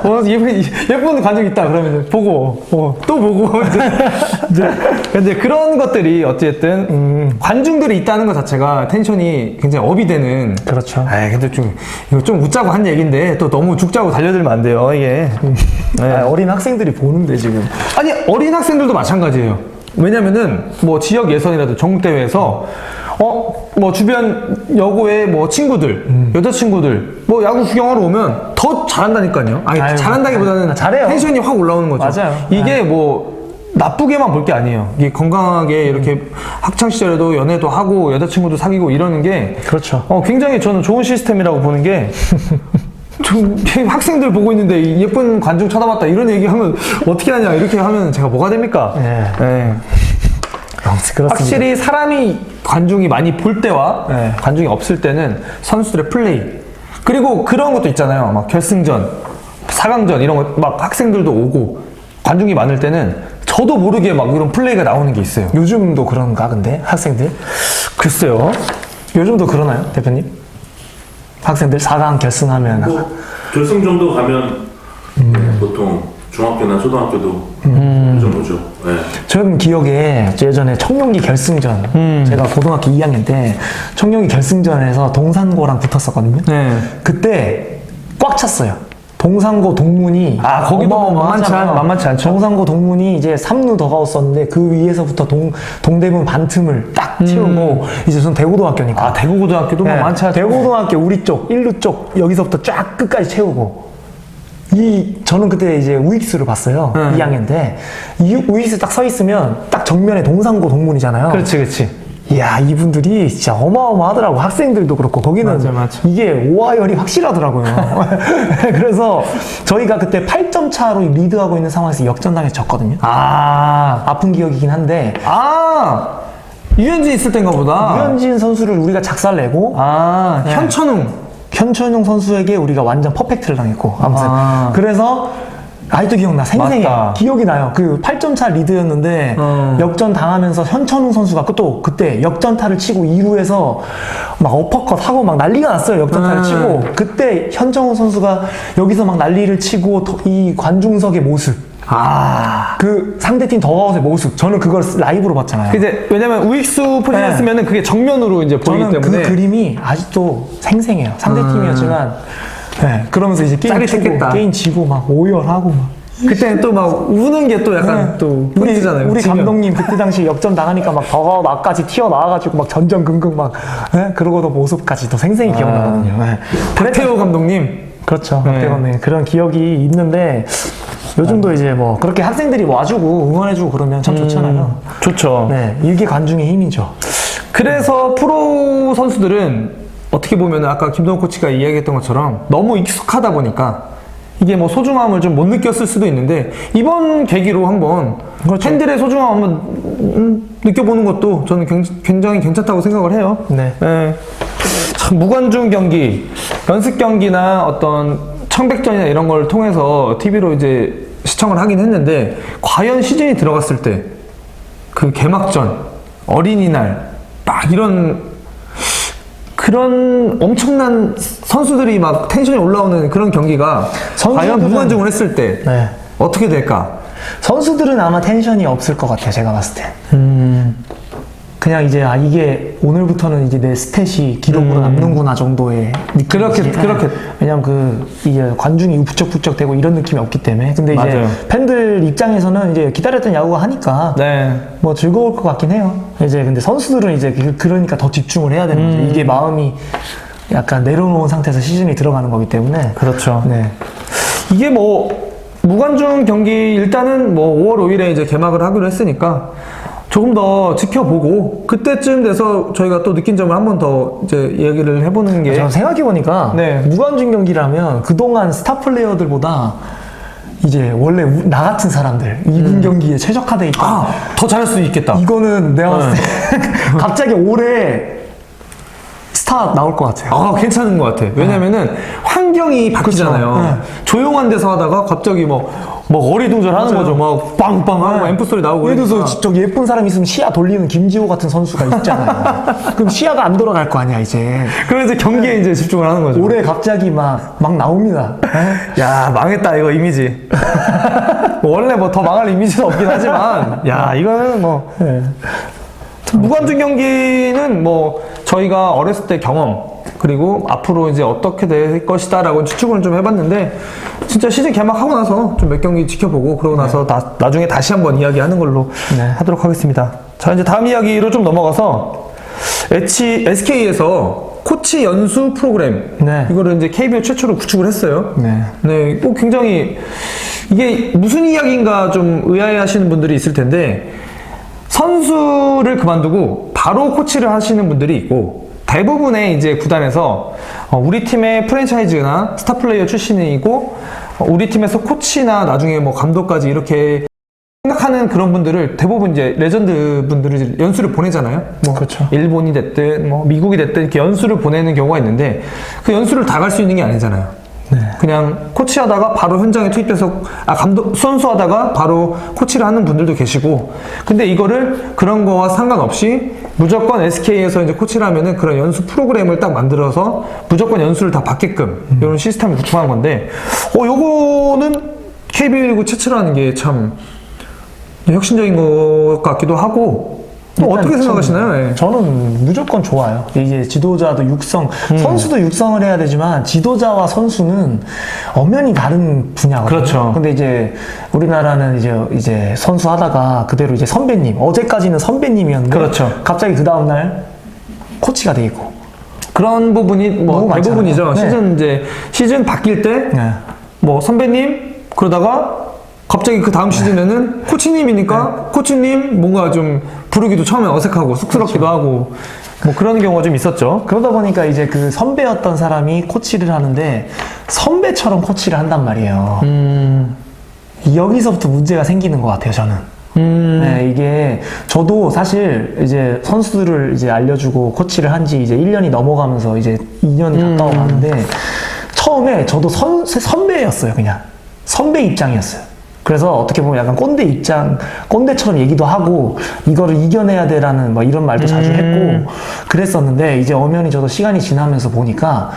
Speaker 2: 보고 예쁜 관중이 있다 그러면 이제 보고 또 보고 이제 그런 것들이 어쨌든 관중들이 있다는 것 자체가 텐션이 굉장히 업이 되는.
Speaker 1: 그렇죠.
Speaker 2: 아 근데 이거 좀 웃자고 한 얘기인데 또 너무 죽자고 달려들면 안 돼요 이게. 네.
Speaker 1: 어린 학생들이 보는데 지금.
Speaker 2: 아니 어린 학생들도 마찬가지예요. 왜냐면은 뭐 지역 예선이라도 전국대회에서 뭐 주변 여고의 뭐 친구들, 여자친구들 뭐 야구 구경하러 오면 더 잘한다니까요. 아니
Speaker 1: 아유,
Speaker 2: 잘한다기보다는
Speaker 1: 잘해요.
Speaker 2: 텐션이 확 올라오는 거죠.
Speaker 1: 맞아요.
Speaker 2: 이게 뭐 나쁘게만 볼 게 아니에요. 이게 건강하게 이렇게 학창 시절에도 연애도 하고 여자친구도 사귀고 이러는 게
Speaker 1: 그렇죠.
Speaker 2: 굉장히 저는 좋은 시스템이라고 보는 게 좀 학생들 보고 있는데 예쁜 관중 쳐다봤다 이런 얘기하면 어떻게 하냐 이렇게 하면 제가 뭐가 됩니까? 네.
Speaker 1: 그렇습니다.
Speaker 2: 확실히 사람이 관중이 많이 볼 때와
Speaker 1: 네.
Speaker 2: 관중이 없을 때는 선수들의 플레이 그리고 그런 것도 있잖아요. 막 결승전, 4강전 이런 거 막 학생들도 오고 관중이 많을 때는 저도 모르게 막 이런 플레이가 나오는 게 있어요.
Speaker 1: 요즘도 그런가 근데 학생들?
Speaker 2: 글쎄요.
Speaker 1: 요즘도 그러나요, 대표님? 학생들 4강 결승하면
Speaker 3: 뭐 결승 정도 가면 네, 보통 중학교나 초등학교도 좀 오죠. 네.
Speaker 1: 저는 기억에 예전에 청룡기 결승전 제가 고등학교 2학년 때 청룡기 결승전에서 동산고랑 붙었었거든요.
Speaker 2: 네.
Speaker 1: 그때 꽉 찼어요. 동산고 동문이
Speaker 2: 거기도 뭐 만만치 않죠.
Speaker 1: 동산고 동문이 이제 3루 더가웃 썼는데 그 위에서부터 동대문 반틈을 딱 채우고 이제 전 대고등학교니까
Speaker 2: 대구고등학교도 뭐 많지 않죠.
Speaker 1: 대고등학교 우리 쪽 1루 쪽 여기서부터 쫙 끝까지 채우고 저는 그때 이제 우익수를 봤어요. 2학년 때 우익수 딱 서 있으면 딱 정면에 동산고 동문이잖아요.
Speaker 2: 그렇지.
Speaker 1: 이야, 이분들이 진짜 어마어마하더라고. 학생들도 그렇고. 거기는
Speaker 2: 맞아.
Speaker 1: 이게 오하열이 확실하더라고요. 그래서 저희가 그때 8점 차로 리드하고 있는 상황에서 역전당해서 졌거든요. 아픈 기억이긴 한데.
Speaker 2: 유현진 있을 때인가 보다.
Speaker 1: 유현진 선수를 우리가 작살내고. 네. 현천웅 선수에게 우리가 완전 퍼펙트를 당했고. 아무튼. 그래서 아직도 기억나. 생생해.
Speaker 2: 맞다.
Speaker 1: 기억이 나요. 그 8점 차 리드였는데 역전 당하면서 현천웅 선수가 또 그때 역전타를 치고 2루에서 막 어퍼컷 하고 막 난리가 났어요. 역전타를 치고 그때 현천웅 선수가 여기서 막 난리를 치고 이 관중석의 모습 그 상대팀 더가웃의 모습 저는 그걸 라이브로 봤잖아요.
Speaker 2: 이제 왜냐면 우익수 포지션이었으면 그게 정면으로 이제 보이기
Speaker 1: 저는
Speaker 2: 때문에
Speaker 1: 그 그림이 아직도 생생해요. 상대팀이었지만 네, 그러면서 이제 게임 지고 막 오열하고 막
Speaker 2: 그때는 또 막 우는 게 또 약간 또 포인트잖아요.
Speaker 1: 우리
Speaker 2: 지면.
Speaker 1: 감독님 그때 당시 역전 당하니까 막 더가웃 앞까지 튀어나와가지고 막 전전긍긍 막 그러고도 모습까지도 생생히 기억나거든요. 네.
Speaker 2: 박태호 감독님.
Speaker 1: 그렇죠. 박태호 감독님 그런 기억이 있는데 요즘도 이제 뭐 그렇게 학생들이 와주고 응원해주고 그러면 참 좋잖아요.
Speaker 2: 좋죠.
Speaker 1: 네, 이게 관중의 힘이죠.
Speaker 2: 그래서 프로 선수들은 어떻게 보면 아까 김동호 코치가 이야기했던 것처럼 너무 익숙하다 보니까 이게 뭐 소중함을 좀 못 느꼈을 수도 있는데 이번 계기로 한번 팬들의 소중함 한번 느껴보는 것도 저는 굉장히 괜찮다고 생각을 해요.
Speaker 1: 네.
Speaker 2: 참 무관중 경기, 연습 경기나 어떤 청백전이나 이런 걸 통해서 TV로 이제 시청을 하긴 했는데 과연 시즌이 들어갔을 때 그 개막전, 어린이날 막 그런 엄청난 선수들이 막 텐션이 올라오는 그런 경기가 과연 무관중을 했을 때 어떻게 될까?
Speaker 1: 선수들은 아마 텐션이 없을 것 같아요. 제가 봤을 때. 그냥 이제 이게 오늘부터는 이제 내 스탯이 기록으로 남는구나 정도의 느낌.
Speaker 2: 그렇게.
Speaker 1: 왜냐면 이게 관중이 부쩍부쩍 되고 이런 느낌이 없기 때문에. 근데 이제
Speaker 2: 맞아요.
Speaker 1: 팬들 입장에서는 이제 기다렸던 야구가 하니까
Speaker 2: 네.
Speaker 1: 뭐 즐거울 것 같긴 해요. 이제 근데 선수들은 이제 그러니까 더 집중을 해야 되는 거죠. 이게 마음이 약간 내려놓은 상태에서 시즌이 들어가는 거기 때문에.
Speaker 2: 그렇죠.
Speaker 1: 네.
Speaker 2: 이게 뭐 무관중 경기 일단은 뭐 5월 5일에 이제 개막을 하기로 했으니까 조금 더 지켜보고 그때쯤 돼서 저희가 또 느낀 점을 한 번 더 이제 얘기를 해보는 게
Speaker 1: 저는 생각해보니까
Speaker 2: 네.
Speaker 1: 무관중 경기라면 그동안 스타 플레이어들보다 이제 원래 나 같은 사람들 2군 경기에 최적화돼 있다.
Speaker 2: 더 잘할 수 있겠다.
Speaker 1: 이거는 내가 봤을 때 갑자기 올해 스타 나올 것 같아요.
Speaker 2: 괜찮은 것 같아. 왜냐면은 환경이 바뀌잖아요.
Speaker 1: 그쵸.
Speaker 2: 조용한 데서 하다가 갑자기 뭐 어리둥절 하는 거죠. 막 빵빵 하고 앰프 소리 나오고.
Speaker 1: 예를 들어서
Speaker 2: 그러니까.
Speaker 1: 저 예쁜 사람 있으면 시야 돌리는 김지호 같은 선수가 있잖아요. 그럼 시야가 안 돌아갈 거 아니야 이제.
Speaker 2: 그래서 경기에 이제 집중을 하는 거죠.
Speaker 1: 올해 갑자기 막 나옵니다.
Speaker 2: 야, 망했다, 이거 이미지. 원래 뭐 더 망할 이미지는 없긴 하지만, 야, 이거는 뭐.
Speaker 1: 네.
Speaker 2: 무관중 경기는 뭐, 저희가 어렸을 때 경험, 그리고 앞으로 이제 어떻게 될 것이다 라고 추측을 좀 해봤는데, 진짜 시즌 개막하고 나서 좀 몇 경기 지켜보고, 그러고 나서 나중에 다시 한번 이야기하는 걸로 하도록 하겠습니다. 자, 이제 다음 이야기로 좀 넘어가서, SK에서 코치 연수 프로그램,
Speaker 1: 네.
Speaker 2: 이거를 이제 KBO 최초로 구축을 했어요.
Speaker 1: 네.
Speaker 2: 네, 꼭 굉장히 이게 무슨 이야기인가 좀 의아해하시는 분들이 있을 텐데 선수를 그만두고 바로 코치를 하시는 분들이 있고 대부분의 이제 구단에서 우리 팀의 프랜차이즈나 스타 플레이어 출신이고 우리 팀에서 코치나 나중에 뭐 감독까지 이렇게 생각하는 그런 분들을 대부분 이제 레전드 분들을 연수를 보내잖아요. 뭐
Speaker 1: 그렇죠.
Speaker 2: 일본이 됐든 뭐 미국이 됐든 이렇게 연수를 보내는 경우가 있는데 그 연수를 다 갈 수 있는 게 아니잖아요.
Speaker 1: 네.
Speaker 2: 그냥 코치하다가 바로 현장에 투입돼서 선수하다가 바로 코치를 하는 분들도 계시고 근데 이거를 그런 거와 상관없이 무조건 SK에서 이제 코치를 하면은 그런 연수 프로그램을 딱 만들어서 무조건 연수를 다 받게끔 이런 시스템을 구축한 건데 요거는 KBO 최초로 하는 게 참 혁신적인 것 같기도 하고 또 어떻게 생각하시나요? 네.
Speaker 1: 저는 무조건 좋아요. 이제 지도자도 육성, 선수도 육성을 해야 되지만 지도자와 선수는 엄연히 다른 분야거든요.
Speaker 2: 그렇죠.
Speaker 1: 근데 이제 우리나라는 이제 선수 하다가 그대로 이제 선배님, 어제까지는 선배님이었는데
Speaker 2: 그렇죠.
Speaker 1: 갑자기 그 다음날 코치가 돼 있고.
Speaker 2: 그런 부분이 뭐
Speaker 1: 너무
Speaker 2: 대부분이죠.
Speaker 1: 많잖아요. 네.
Speaker 2: 시즌 바뀔 때
Speaker 1: 네.
Speaker 2: 뭐 선배님 그러다가 갑자기 그 다음 시즌에는 코치님이니까 코치님 뭔가 좀 부르기도 처음에 어색하고 쑥스럽기도 하고 뭐 그런 경우가 좀 있었죠.
Speaker 1: 그러다 보니까 이제 그 선배였던 사람이 코치를 하는데 선배처럼 코치를 한단 말이에요. 여기서부터 문제가 생기는 것 같아요, 저는. 네, 이게 저도 사실 이제 선수들을 이제 알려주고 코치를 한 지 이제 1년이 넘어가면서 이제 2년이 가까워 가는데 처음에 저도 선배였어요, 그냥. 선배 입장이었어요. 그래서 어떻게 보면 약간 꼰대처럼 얘기도 하고 이거를 이겨내야 돼라는 뭐 이런 말도 자주 했고 그랬었는데 이제 엄연히 저도 시간이 지나면서 보니까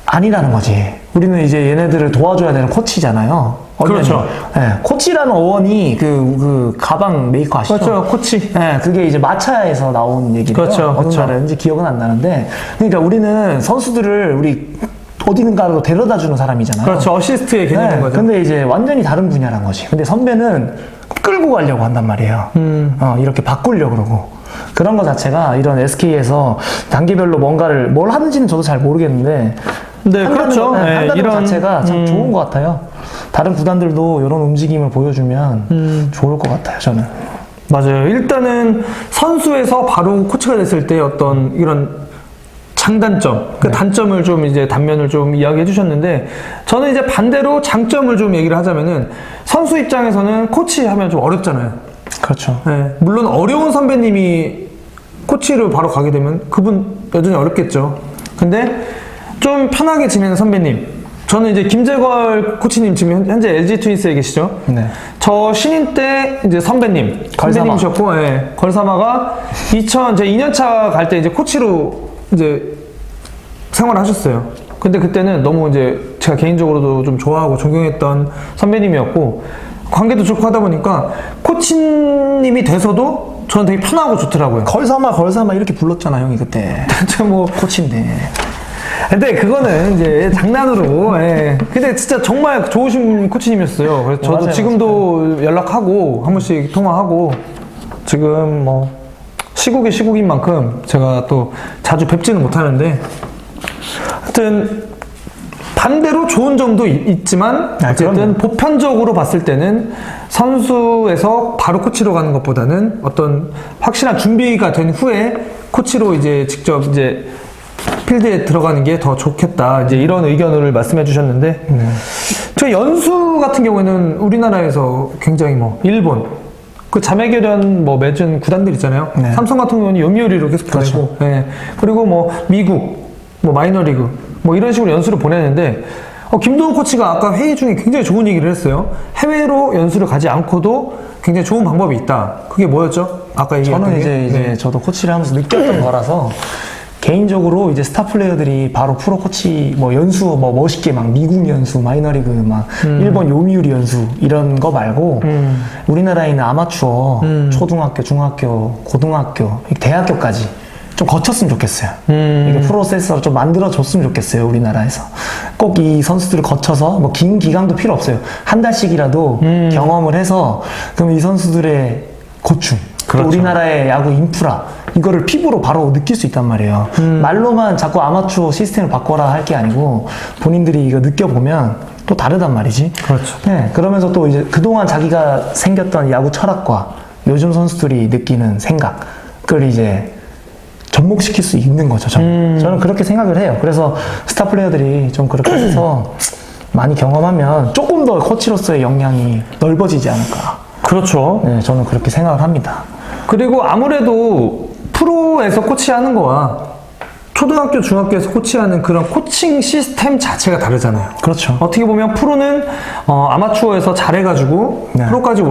Speaker 1: 아니라는 거지. 우리는 이제 얘네들을 도와줘야 되는 코치잖아요.
Speaker 2: 그렇죠.
Speaker 1: 네, 코치라는 어원이 그 가방 메이커 아시죠?
Speaker 2: 그렇죠, 코치.
Speaker 1: 네, 그게 이제 마차에서 나온 얘기예요.
Speaker 2: 그렇죠,
Speaker 1: 어느
Speaker 2: 그렇죠.
Speaker 1: 나라인지 기억은 안 나는데, 그러니까 우리는 선수들을 우리 어디는가로 데려다 주는 사람이잖아요.
Speaker 2: 그렇죠. 어시스트의 개념인 거죠.
Speaker 1: 근데 이제 완전히 다른 분야란 거지. 근데 선배는 끌고 가려고 한단 말이에요. 이렇게 바꾸려고 그러고. 그런 거 자체가 이런 SK에서 단계별로 뭘 하는지는 저도 잘 모르겠는데.
Speaker 2: 네, 그렇죠.
Speaker 1: 한다는 것 자체가 참 좋은 것 같아요. 다른 구단들도 이런 움직임을 보여주면 좋을 것 같아요, 저는.
Speaker 2: 맞아요. 일단은 선수에서 바로 코치가 됐을 때 어떤 이런 장단점, 그 단점을 좀 이제 단면을 좀 이야기해 주셨는데 저는 이제 반대로 장점을 좀 얘기를 하자면은 선수 입장에서는 코치하면 좀 어렵잖아요.
Speaker 1: 그렇죠.
Speaker 2: 네, 물론 어려운 선배님이 코치를 바로 가게 되면 그분 여전히 어렵겠죠. 근데 좀 편하게 지내는 선배님. 저는 이제 김재걸 코치님 지금 현재 LG 트윈스에 계시죠?
Speaker 1: 네.
Speaker 2: 저 신인 때 이제 선배님이셨고, 예, 걸사마가 제 2년차 갈 때 이제 코치로 이제 생활을 하셨어요. 근데 그때는 너무 이제 제가 개인적으로도 좀 좋아하고 존경했던 선배님이었고, 관계도 좋고 하다 보니까 코치님이 돼서도 저는 되게 편하고 좋더라고요.
Speaker 1: 걸삼아 이렇게 불렀잖아, 형이 그때.
Speaker 2: 진짜 뭐
Speaker 1: 코치인데.
Speaker 2: 근데 그거는 이제 장난으로. 예. 근데 진짜 정말 좋으신 코치님이었어요. 그래서 저도
Speaker 1: 맞아요,
Speaker 2: 지금도 연락하고 한 번씩 통화하고 지금 뭐 시국인 만큼 제가 또 자주 뵙지는 못하는데 하여튼 반대로 좋은 점도 있지만 어쨌든
Speaker 1: 그럼요.
Speaker 2: 보편적으로 봤을 때는 선수에서 바로 코치로 가는 것보다는 어떤 확실한 준비가 된 후에 코치로 이제 직접 이제 필드에 들어가는 게 더 좋겠다. 이제 이런 의견을 말씀해 주셨는데, 저 연수 같은 경우에는 우리나라에서 굉장히 뭐, 일본, 그 자매결연 뭐 맺은 구단들 있잖아요.
Speaker 1: 네.
Speaker 2: 삼성 같은 경우는 요미우리로 계속 보내고, 예. 그리고 뭐, 미국, 뭐, 마이너리그, 뭐 이런 식으로 연수를 보내는데, 김도훈 코치가 아까 회의 중에 굉장히 좋은 얘기를 했어요. 해외로 연수를 가지 않고도 굉장히 좋은 방법이 있다. 그게 뭐였죠? 아까 얘기했던
Speaker 1: 저는
Speaker 2: 게?
Speaker 1: 이제 저도 코치를 하면서 느꼈던 거라서 개인적으로 이제 스타 플레이어들이 바로 프로 코치 뭐 연수 뭐 멋있게 막 미국 연수, 마이너리그 막 일본 요미우리 연수 이런 거 말고 우리나라에 있는 아마추어 초등학교, 중학교, 고등학교, 대학교까지 좀 거쳤으면 좋겠어요. 이게 프로세서를 좀 만들어줬으면 좋겠어요, 우리나라에서. 꼭 이 선수들을 거쳐서 뭐 긴 기간도 필요 없어요. 한 달씩이라도 경험을 해서 그럼 이 선수들의 고충,
Speaker 2: 그렇죠.
Speaker 1: 또 우리나라의 야구 인프라 이거를 피부로 바로 느낄 수 있단 말이에요. 말로만 자꾸 아마추어 시스템을 바꿔라 할 게 아니고 본인들이 이거 느껴보면 또 다르단 말이지.
Speaker 2: 그렇죠.
Speaker 1: 네, 그러면서 또 이제 그동안 자기가 생겼던 야구 철학과 요즘 선수들이 느끼는 생각을 이제 접목시킬 수 있는 거죠. 저는 그렇게 생각을 해요. 그래서 스타 플레이어들이 좀 그렇게 해서 많이 경험하면 조금 더 코치로서의 역량이 넓어지지 않을까.
Speaker 2: 그렇죠.
Speaker 1: 네, 저는 그렇게 생각을 합니다.
Speaker 2: 그리고 아무래도 프로에서 코치하는 거와 초등학교, 중학교에서 코치하는 그런 코칭 시스템 자체가 다르잖아요.
Speaker 1: 그렇죠.
Speaker 2: 어떻게 보면 프로는 아마추어에서 잘해가지고
Speaker 1: 네.
Speaker 2: 프로까지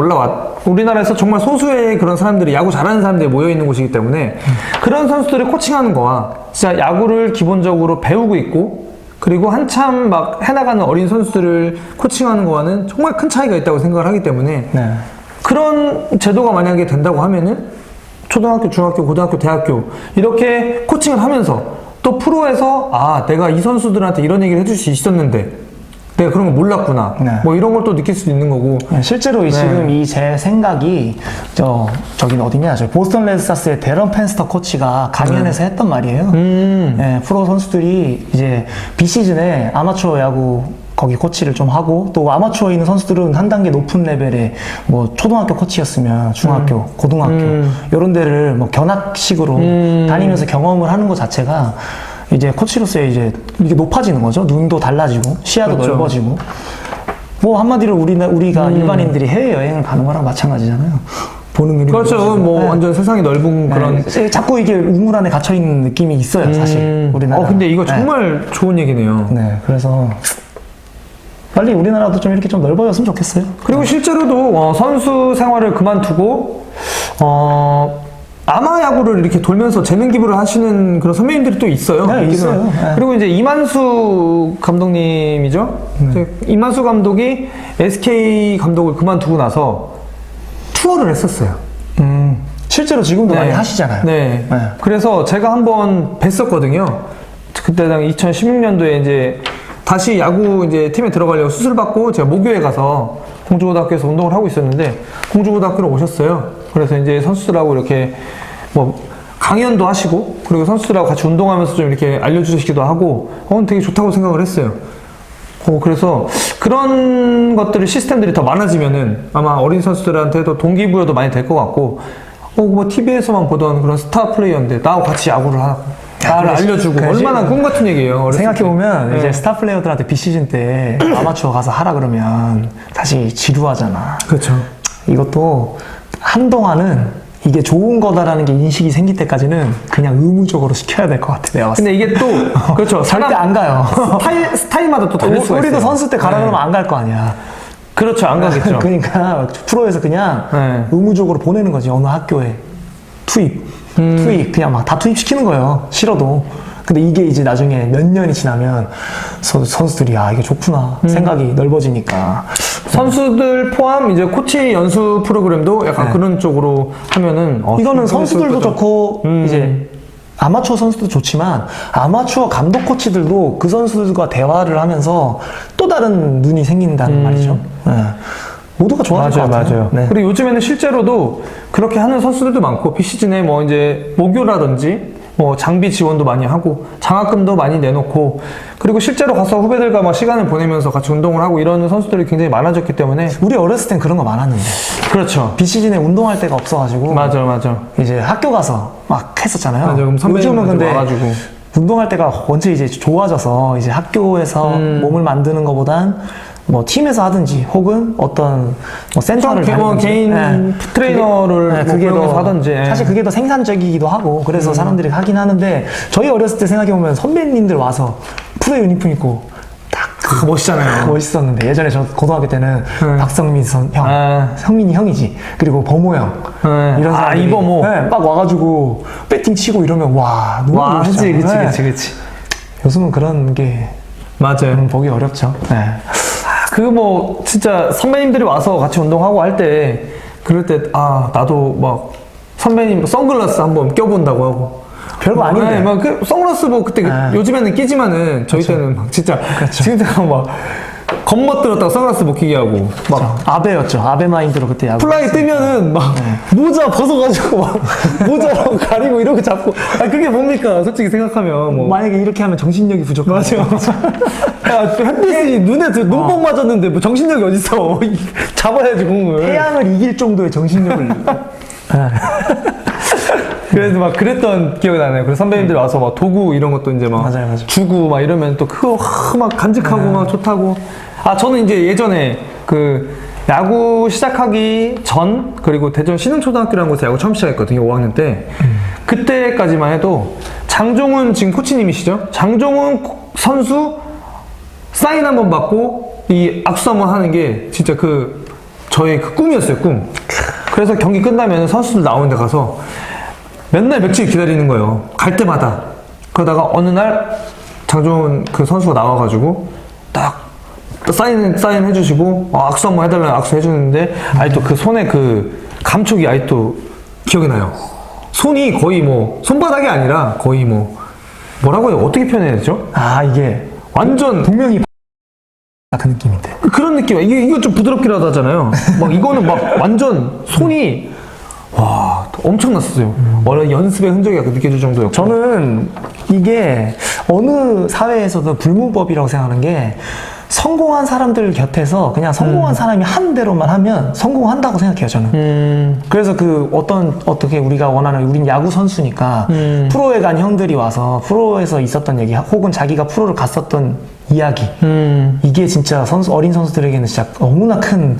Speaker 2: 우리나라에서 정말 소수의 그런 사람들이 야구 잘하는 사람들이 모여있는 곳이기 때문에 그런 선수들을 코칭하는 거와 진짜 야구를 기본적으로 배우고 있고 그리고 한참 막 해나가는 어린 선수들을 코칭하는 거와는 정말 큰 차이가 있다고 생각을 하기 때문에
Speaker 1: 네.
Speaker 2: 그런 제도가 만약에 된다고 하면은 초등학교, 중학교, 고등학교, 대학교 이렇게 코칭을 하면서 또 프로에서 아 내가 이 선수들한테 이런 얘기를 해줄 수 있었는데 내가 그런 거 몰랐구나
Speaker 1: 네.
Speaker 2: 뭐 이런 걸 또 느낄 수 있는 거고
Speaker 1: 실제로 지금 이 제 생각이 저긴 어디냐 저 보스턴 레드삭스의 데런 펜스터 코치가 강연에서 했던 말이에요. 예, 프로 선수들이 이제 비시즌에 아마추어 야구 거기 코치를 좀 하고 또 아마추어에 있는 선수들은 한 단계 높은 레벨의 뭐 초등학교 코치였으면 중학교, 고등학교 이런 데를 뭐 견학식으로 다니면서 경험을 하는 것 자체가 이제 코치로서의 이제 이게 높아지는 거죠. 눈도 달라지고 시야도
Speaker 2: 그렇죠.
Speaker 1: 넓어지고 뭐 한마디로 우리가 일반인들이 해외 여행을 가는 거랑 마찬가지잖아요. 보는 눈이
Speaker 2: 그렇죠.
Speaker 1: 넓어지고.
Speaker 2: 뭐
Speaker 1: 네.
Speaker 2: 완전 세상이 넓은 그런
Speaker 1: 네. 자꾸 이게 우물 안에 갇혀 있는 느낌이 있어요, 사실 우리나라.
Speaker 2: 근데 이거 정말 좋은 얘기네요.
Speaker 1: 네, 그래서 빨리 우리나라도 좀 이렇게 좀 넓어졌으면 좋겠어요.
Speaker 2: 그리고 실제로도 선수 생활을 그만두고 아마 야구를 이렇게 돌면서 재능 기부를 하시는 그런 선배님들이 또 있어요.
Speaker 1: 네, 있어요. 네.
Speaker 2: 그리고 이제 이만수 감독님이죠. 이제 이만수 감독이 SK 감독을 그만두고 나서 투어를 했었어요.
Speaker 1: 실제로 지금도 많이 하시잖아요.
Speaker 2: 네.
Speaker 1: 네.
Speaker 2: 그래서 제가 한번 뵀었거든요. 그때 당 2016년도에 이제 다시 야구 이제 팀에 들어가려고 수술받고 제가 모교에 가서 공주고등학교에서 운동을 하고 있었는데 공주고등학교로 오셨어요. 그래서 이제 선수들하고 이렇게 뭐 강연도 하시고 그리고 선수들하고 같이 운동하면서 좀 이렇게 알려주시기도 하고 되게 좋다고 생각을 했어요. 그래서 그런 것들이 시스템들이 더 많아지면은 아마 어린 선수들한테도 동기부여도 많이 될 것 같고 뭐 TV에서만 보던 그런 스타 플레이어인데 나하고 같이 야구를 하고 나를 알려주고 얼마나 꿈 같은 얘기예요.
Speaker 1: 생각해보면
Speaker 2: 네.
Speaker 1: 이제 스타 플레이어들한테 비시즌 때 아마추어 가서 하라 그러면 사실 지루하잖아.
Speaker 2: 그렇죠.
Speaker 1: 이것도 한동안은 이게 좋은 거다라는 게 인식이 생길 때까지는 그냥 의무적으로 시켜야 될 것 같아, 내가 봤을 때.
Speaker 2: 근데 이게 또 그렇죠.
Speaker 1: 절대 안 가요.
Speaker 2: 스타일마다 또 다를 수가 있어요.
Speaker 1: 우리도 선수 때 가라 그러면 안 갈 거 아니야.
Speaker 2: 그렇죠. 안 가겠죠.
Speaker 1: 그러니까 프로에서 그냥
Speaker 2: 네.
Speaker 1: 의무적으로 보내는 거지. 어느 학교에 투입 그냥 막 다 투입시키는 거예요. 싫어도. 근데 이게 이제 나중에 몇 년이 지나면 선수들이 이게 좋구나 생각이 넓어지니까
Speaker 2: 선수들 포함 이제 코치 연수 프로그램도 약간 그런 쪽으로 하면은
Speaker 1: 이거는
Speaker 2: 좀
Speaker 1: 선수들도
Speaker 2: 재밌을 것
Speaker 1: 좋고 이제 아마추어 선수도 좋지만 아마추어 감독 코치들도 그 선수들과 대화를 하면서 또 다른 눈이 생긴다는 말이죠. 네. 모두가 좋아질 것 같아요.
Speaker 2: 맞아요.
Speaker 1: 네.
Speaker 2: 그리고 요즘에는 실제로도 그렇게 하는 선수들도 많고 비시즌에 뭐 이제 모교라든지 뭐 장비 지원도 많이 하고 장학금도 많이 내놓고 그리고 실제로 가서 후배들과 막 시간을 보내면서 같이 운동을 하고 이러는 선수들이 굉장히 많아졌기 때문에
Speaker 1: 우리 어렸을 땐 그런 거 많았는데
Speaker 2: 그렇죠.
Speaker 1: 비시즌에 운동할 데가 없어가지고
Speaker 2: 맞아.
Speaker 1: 이제 학교 가서 막 했었잖아요.
Speaker 2: 맞아. 그럼
Speaker 1: 요즘은 근데
Speaker 2: 와가지고
Speaker 1: 운동할 때가 원체 이제 좋아져서 이제 학교에서 몸을 만드는 것보단 뭐 팀에서 하든지 혹은 어떤 뭐 센터를 다니든지
Speaker 2: 개인 트레이너를
Speaker 1: 그게
Speaker 2: 뭐
Speaker 1: 더
Speaker 2: 고용해서 하든지
Speaker 1: 사실 그게 더 생산적이기도 하고 그래서 사람들이 하긴 하는데 저희 어렸을 때 생각해보면 선배님들 와서 프로 유니폼 입고
Speaker 2: 멋있잖아요.
Speaker 1: 멋있었는데 예전에 저 고등학교 때는 박성민 형, 성민이 형이지 그리고 범호 형 이런 사람들이
Speaker 2: 이범호
Speaker 1: 막 와가지고 배팅 치고 이러면 와 너무
Speaker 2: 와
Speaker 1: 멋있잖아.
Speaker 2: 그치
Speaker 1: 요즘은 그런 게
Speaker 2: 맞아요.
Speaker 1: 보기 어렵죠. 네.
Speaker 2: 그 뭐 진짜 선배님들이 와서 같이 운동하고 할 때 그럴 때 나도 막 선배님 선글라스 한번 껴본다고 하고
Speaker 1: 별거 아닌데.
Speaker 2: 막 그 선글라스 뭐 그때 요즘에는 끼지만은 저희 때는 막 진짜 진짜 막 겁먹들었다가 선글라스 못 끼게 하고 막
Speaker 1: 아베였죠. 아베 마인드로 그때 야구.
Speaker 2: 플라이 뜨면은 막 모자 벗어가지고 막 모자로 가리고 이렇게 잡고 그게 뭡니까 솔직히 생각하면 뭐
Speaker 1: 만약에 이렇게 하면 정신력이 부족하고.
Speaker 2: 야, 햇빛이 눈에 눈뽕 맞았는데 뭐 정신력이 어딨어 잡아야지 공을
Speaker 1: 태양을 이길 정도의 정신력을.
Speaker 2: 그래서 막 그랬던 기억이 나네요. 그래서 선배님들 와서 막 도구 이런 것도 이제 막
Speaker 1: 맞아요.
Speaker 2: 주고 막 이러면 또 그거 막 간직하고 막 좋다고. 저는 이제 예전에 그 야구 시작하기 전 그리고 대전 신흥초등학교라는 곳에 야구 처음 시작했거든요. 5학년 때. 그때까지만 해도 장종훈 지금 코치님이시죠? 장종훈 선수 사인 한번 받고 이 악수 한번 하는 게 진짜 저의 꿈이었어요. 꿈. 그래서 경기 끝나면 선수들 나오는 데 가서 맨날 며칠 기다리는 거예요. 갈 때마다. 그러다가 어느 날 장종훈 그 선수가 나와가지고 딱 사인 해주시고 악수 한번 해달라는 악수 해주는데 아직도 그 손에 그 감촉이 아직도 기억이 나요. 손이 거의 뭐 손바닥이 아니라 거의 뭐 뭐라고 해요? 어떻게 표현해야 되죠?
Speaker 1: 이게
Speaker 2: 완전
Speaker 1: 분명히 그 느낌인데.
Speaker 2: 그런 느낌. 이거 좀 부드럽기라도 하잖아요. 막 이거는 막 완전 손이 와 엄청났어요. 원래 연습의 흔적이 느껴질 정도였고.
Speaker 1: 저는 이게 어느 사회에서도 불문법이라고 생각하는 게 성공한 사람들 곁에서 그냥 성공한 사람이 한 대로만 하면 성공한다고 생각해요, 저는. 그래서 어떻게 우리가 원하는, 우린 야구 선수니까 프로에 간 형들이 와서 프로에서 있었던 얘기, 혹은 자기가 프로를 갔었던 이야기. 이게 진짜 어린 선수들에게는 진짜 너무나 큰,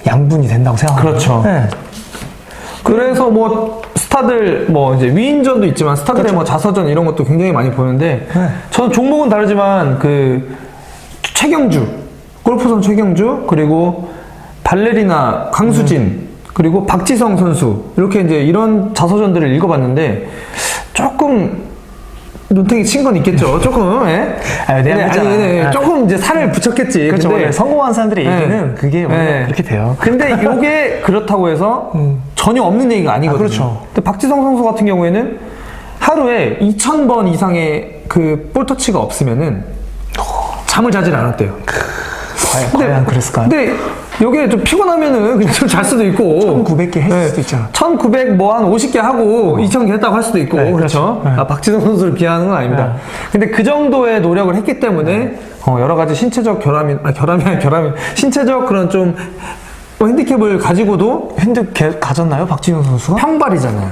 Speaker 1: 양분이 된다고 생각합니다.
Speaker 2: 그렇죠.
Speaker 1: 네.
Speaker 2: 그래서 뭐 스타들 뭐 이제 위인전도 있지만 스타들의 뭐 자서전 이런 것도 굉장히 많이 보는데 저는 종목은 다르지만 최경주 골프선 최경주 그리고 발레리나 강수진 그리고 박지성 선수 이렇게 이제 이런 자서전들을 읽어봤는데 조금 눈탱이 친 건 있겠죠. 조금, 예? 조금 이제 살을 붙였겠지.
Speaker 1: 그렇죠.
Speaker 2: 근데
Speaker 1: 원래 성공한 사람들의 얘기는 그게 원래 그렇게 돼요.
Speaker 2: 근데 이게 그렇다고 해서 전혀 없는 얘기가 아니거든요.
Speaker 1: 그렇죠.
Speaker 2: 근데 박지성 선수 같은 경우에는 하루에 2,000번 이상의 그 볼터치가 없으면은 잠을 자질 않았대요.
Speaker 1: 과연 그랬을까요?
Speaker 2: 근데 여기에 좀 피곤하면은 그냥 좀 잘 수도 있고
Speaker 1: 1900개 했을 수도 있잖아.
Speaker 2: 1900 뭐 한 50개 하고 2000개 했다고 할 수도 있고
Speaker 1: 네,
Speaker 2: 그렇죠.
Speaker 1: 네.
Speaker 2: 박지성 선수를 비하하는 건 아닙니다. 근데 그 정도의 노력을 했기 때문에 여러 가지 신체적 결함이 신체적 그런 좀 핸디캡을 가지고도
Speaker 1: 핸드 가졌나요, 박지성 선수가?
Speaker 2: 평발이잖아요.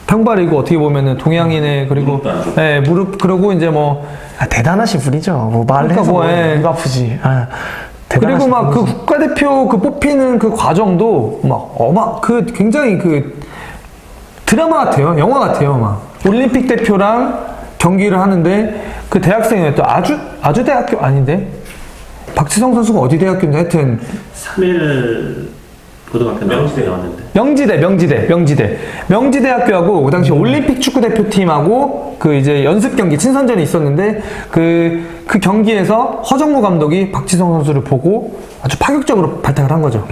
Speaker 2: 평발이고 어떻게 보면은 동양인의 그리고 무릎 그리고 이제 뭐
Speaker 1: 대단하신 분이죠. 뭐 말해서 입 아프지.
Speaker 2: 그리고 막 그 국가대표 뽑히는 그 과정도 막 굉장히 드라마 같아요. 영화 같아요. 막 올림픽 대표랑 경기를 하는데 그 대학생이었죠. 아주 대학교 아닌데 박지성 선수가 어디 대학교인데 하여튼
Speaker 3: 3일
Speaker 4: 고등학교 나왔는데.
Speaker 2: 명지대 학교하고 그 당시 올림픽 축구 대표팀하고 그 이제 연습 경기 친선전이 있었는데 그 경기에서 허정무 감독이 박지성 선수를 보고 아주 파격적으로 발탁을 한 거죠.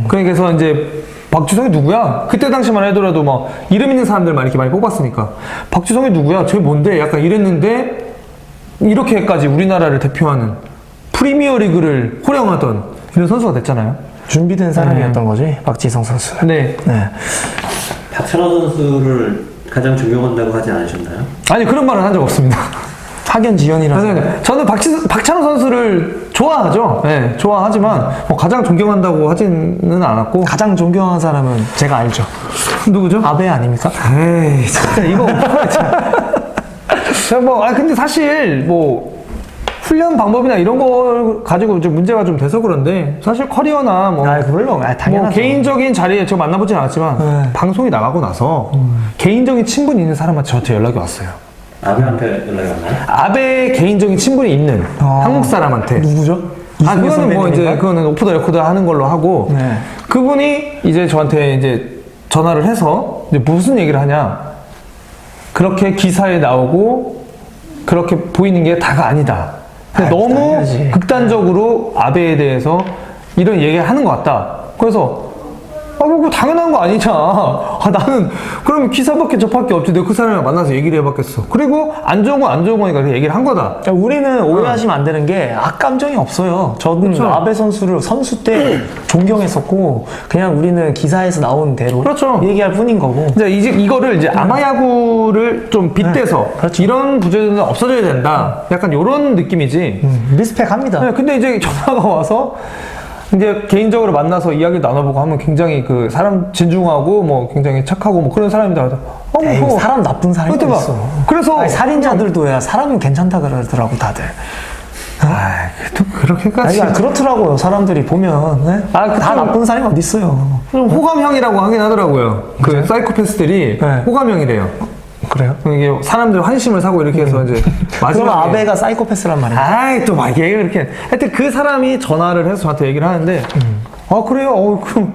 Speaker 2: 그래서 이제 박지성이 누구야? 그때 당시만 하더라도 막 이름 있는 사람들만 이렇게 많이 뽑았으니까 박지성이 누구야? 쟤 뭔데? 약간 이랬는데 이렇게까지 우리나라를 대표하는 프리미어 리그를 호령하던 이런 선수가 됐잖아요.
Speaker 1: 준비된 사람이었던 거지, 박지성 선수는.
Speaker 2: 네.
Speaker 1: 네.
Speaker 4: 박찬호 선수를 가장 존경한다고 하지 않으셨나요?
Speaker 2: 아니 그런 말은 한 적 없습니다.
Speaker 1: 학연 지연이라서.
Speaker 2: 네, 저는 박찬호 선수를 좋아하죠. 네, 좋아하지만 뭐 가장 존경한다고 하지는 않았고.
Speaker 1: 가장 존경하는 사람은 제가 알죠.
Speaker 2: 누구죠?
Speaker 1: 아베 아닙니까?
Speaker 2: 에이, 진짜 이거 자, 뭐, 근데 사실 뭐 훈련 방법이나 이런 거 가지고 좀 문제가 좀 돼서 그런데 사실 커리어나 뭐,
Speaker 1: 물론, 당연하죠.
Speaker 2: 뭐 개인적인 자리에 저 만나보진 않았지만
Speaker 1: 네.
Speaker 2: 방송이 나가고 나서 개인적인 친분이 있는 사람한테 저한테 연락이 왔어요.
Speaker 4: 아베한테 연락이 왔나요?
Speaker 2: 아베 개인적인 친분이 있는 한국 사람한테.
Speaker 1: 누구죠?
Speaker 2: 그거는 뭐 이제 그거는 오프 더 레코드 하는 걸로 하고
Speaker 1: 네.
Speaker 2: 그분이 이제 저한테 이제 전화를 해서 이제 무슨 얘기를 하냐, 그렇게 기사에 나오고 그렇게 보이는 게 다가 아니다. 근데 너무
Speaker 1: 당연하지.
Speaker 2: 극단적으로 아베에 대해서 이런 얘기를 하는 것 같다. 그래서 그거 당연한 거 아니냐. 나는 그럼 기사밖에 접할 게 없지. 내가 그 사람을 만나서 얘기를 해봤겠어. 그리고 안 좋은 거니까 그 얘기를 한 거다.
Speaker 1: 우리는 오해하시면 안 되는 게 악감정이 없어요. 저는
Speaker 2: 그렇죠.
Speaker 1: 아베 선수를 선수 때 존경했었고 그냥 우리는 기사에서 나온 대로
Speaker 2: 그렇죠.
Speaker 1: 얘기할 뿐인 거고.
Speaker 2: 이제 이거를 이제 아마야구를 좀 빗대서
Speaker 1: 그렇죠.
Speaker 2: 이런 부재는 없어져야 된다. 약간 이런 느낌이지.
Speaker 1: 리스펙합니다.
Speaker 2: 네, 근데 이제 전화가 와서 이제 개인적으로 만나서 이야기 나눠보고 하면 굉장히 그 사람 진중하고 뭐 굉장히 착하고 뭐 그런 사람이다.
Speaker 1: 에이, 사람 나쁜 사람이
Speaker 2: 그때 막
Speaker 1: 있어.
Speaker 2: 그래서
Speaker 1: 아니, 살인자들도 야 사람은 괜찮다 그러더라고 다들.
Speaker 2: 또 그렇게까지.
Speaker 1: 아니, 그렇더라고요. 사람들이 보면 네? 다
Speaker 2: 그좀
Speaker 1: 나쁜 사람이 어디 있어요.
Speaker 2: 좀 호감형이라고 하긴 하더라고요. 그 사이코패스들이
Speaker 1: 네.
Speaker 2: 호감형이래요.
Speaker 1: 그래요?
Speaker 2: 이게 사람들 환심을 사고 이렇게 해서 이제
Speaker 1: 그러면
Speaker 2: 마지막에
Speaker 1: 아베가 사이코패스란 말이에요.
Speaker 2: 아이 또 막 얘기 이렇게 하여튼 그 사람이 전화를 해서 저한테 얘기를 하는데 그래요? 그럼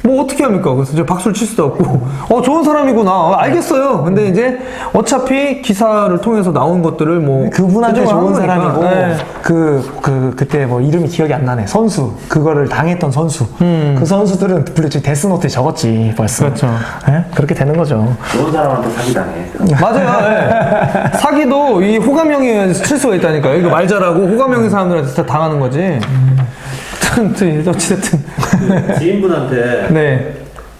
Speaker 2: 뭐 어떻게 합니까? 그래서 저 박수를 칠 수도 없고 좋은 사람이구나. 알겠어요. 근데 이제 어차피 기사를 통해서 나온 것들을 뭐
Speaker 1: 그분한테
Speaker 2: 조정을
Speaker 1: 좋은
Speaker 2: 한 거니까.
Speaker 1: 사람이고
Speaker 2: 네.
Speaker 1: 그때 뭐 이름이 기억이 안 나네. 선수 그거를 당했던 선수. 그 선수들은 물론 데스노트에 적었지 벌써.
Speaker 2: 그렇죠.
Speaker 1: 네? 그렇게 되는 거죠.
Speaker 3: 좋은 사람한테 사기당해.
Speaker 2: 맞아요. 예. 사기도 이 호감형이 칠 수가 있다니까요. 이거 말 잘하고 호감형인 사람들한테 진짜 당하는 거지. 어쨌든
Speaker 4: 그 지인분한테
Speaker 2: 네.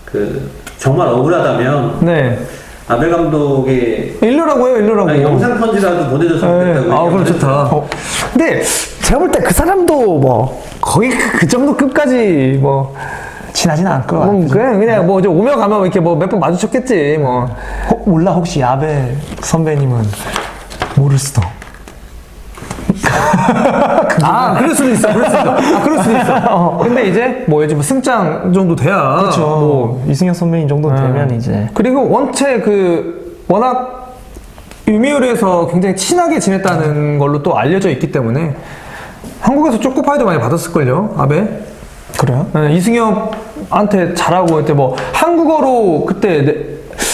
Speaker 4: 그 정말 억울하다면
Speaker 2: 네.
Speaker 4: 아베 감독이
Speaker 2: 일러라고 해요. 일러라고.
Speaker 4: 아니, 영상 편지라도 보내줬으면
Speaker 2: 네.
Speaker 4: 좋겠다고.
Speaker 2: 그럼 좋다. 근데 제가 볼 때 그 사람도 뭐 거의 그 정도 급까지 뭐
Speaker 1: 친하진 않을 것 같아요.
Speaker 2: 그냥 뭐 오며 가며 이렇게 뭐 몇 번 마주쳤겠지 뭐.
Speaker 1: 몰라 혹시 아베 선배님은 모를 수도.
Speaker 2: 그럴 수도 있어. 그럴 수도 있어. 근데 이제 뭐 요즘 승장 정도 돼야
Speaker 1: 그렇죠.
Speaker 2: 뭐
Speaker 1: 이승엽 선배님 정도 되면 이제
Speaker 2: 그리고 원체 워낙 유미우리에서 굉장히 친하게 지냈다는 걸로 또 알려져 있기 때문에 한국에서 초코파이도 많이 받았을걸요, 아베?
Speaker 1: 그래요?
Speaker 2: 네, 이승엽한테 잘하고 그때 뭐 한국어로 그때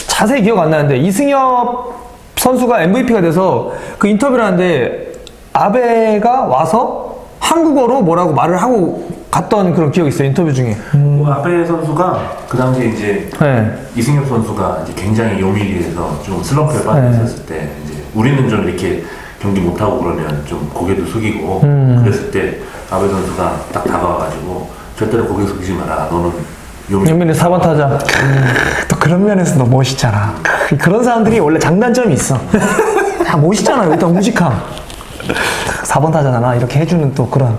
Speaker 2: 자세히 기억 안 나는데 이승엽 선수가 MVP가 돼서 그 인터뷰를 하는데 아베가 와서 한국어로 뭐라고 말을 하고 갔던 그런 기억이 있어요, 인터뷰 중에.
Speaker 3: 뭐 아베 선수가 그 당시에 이제
Speaker 2: 네.
Speaker 3: 이승엽 선수가 이제 굉장히 요미리에서 좀 슬럼프에 빠져 있었을 때 이제 우리는 좀 이렇게 경기 못하고 그러면 좀 고개도 숙이고 그랬을 때 아베 선수가 딱 다가와가지고 절대로 고개 숙이지 마라. 너는
Speaker 2: 윤민이 4번 타자.
Speaker 1: 또 그런 면에서 너 멋있잖아. 그런 사람들이 원래 장단점이 있어. 다 멋있잖아요. 일단 우직함. 4번 타자잖아. 이렇게 해주는 또 그런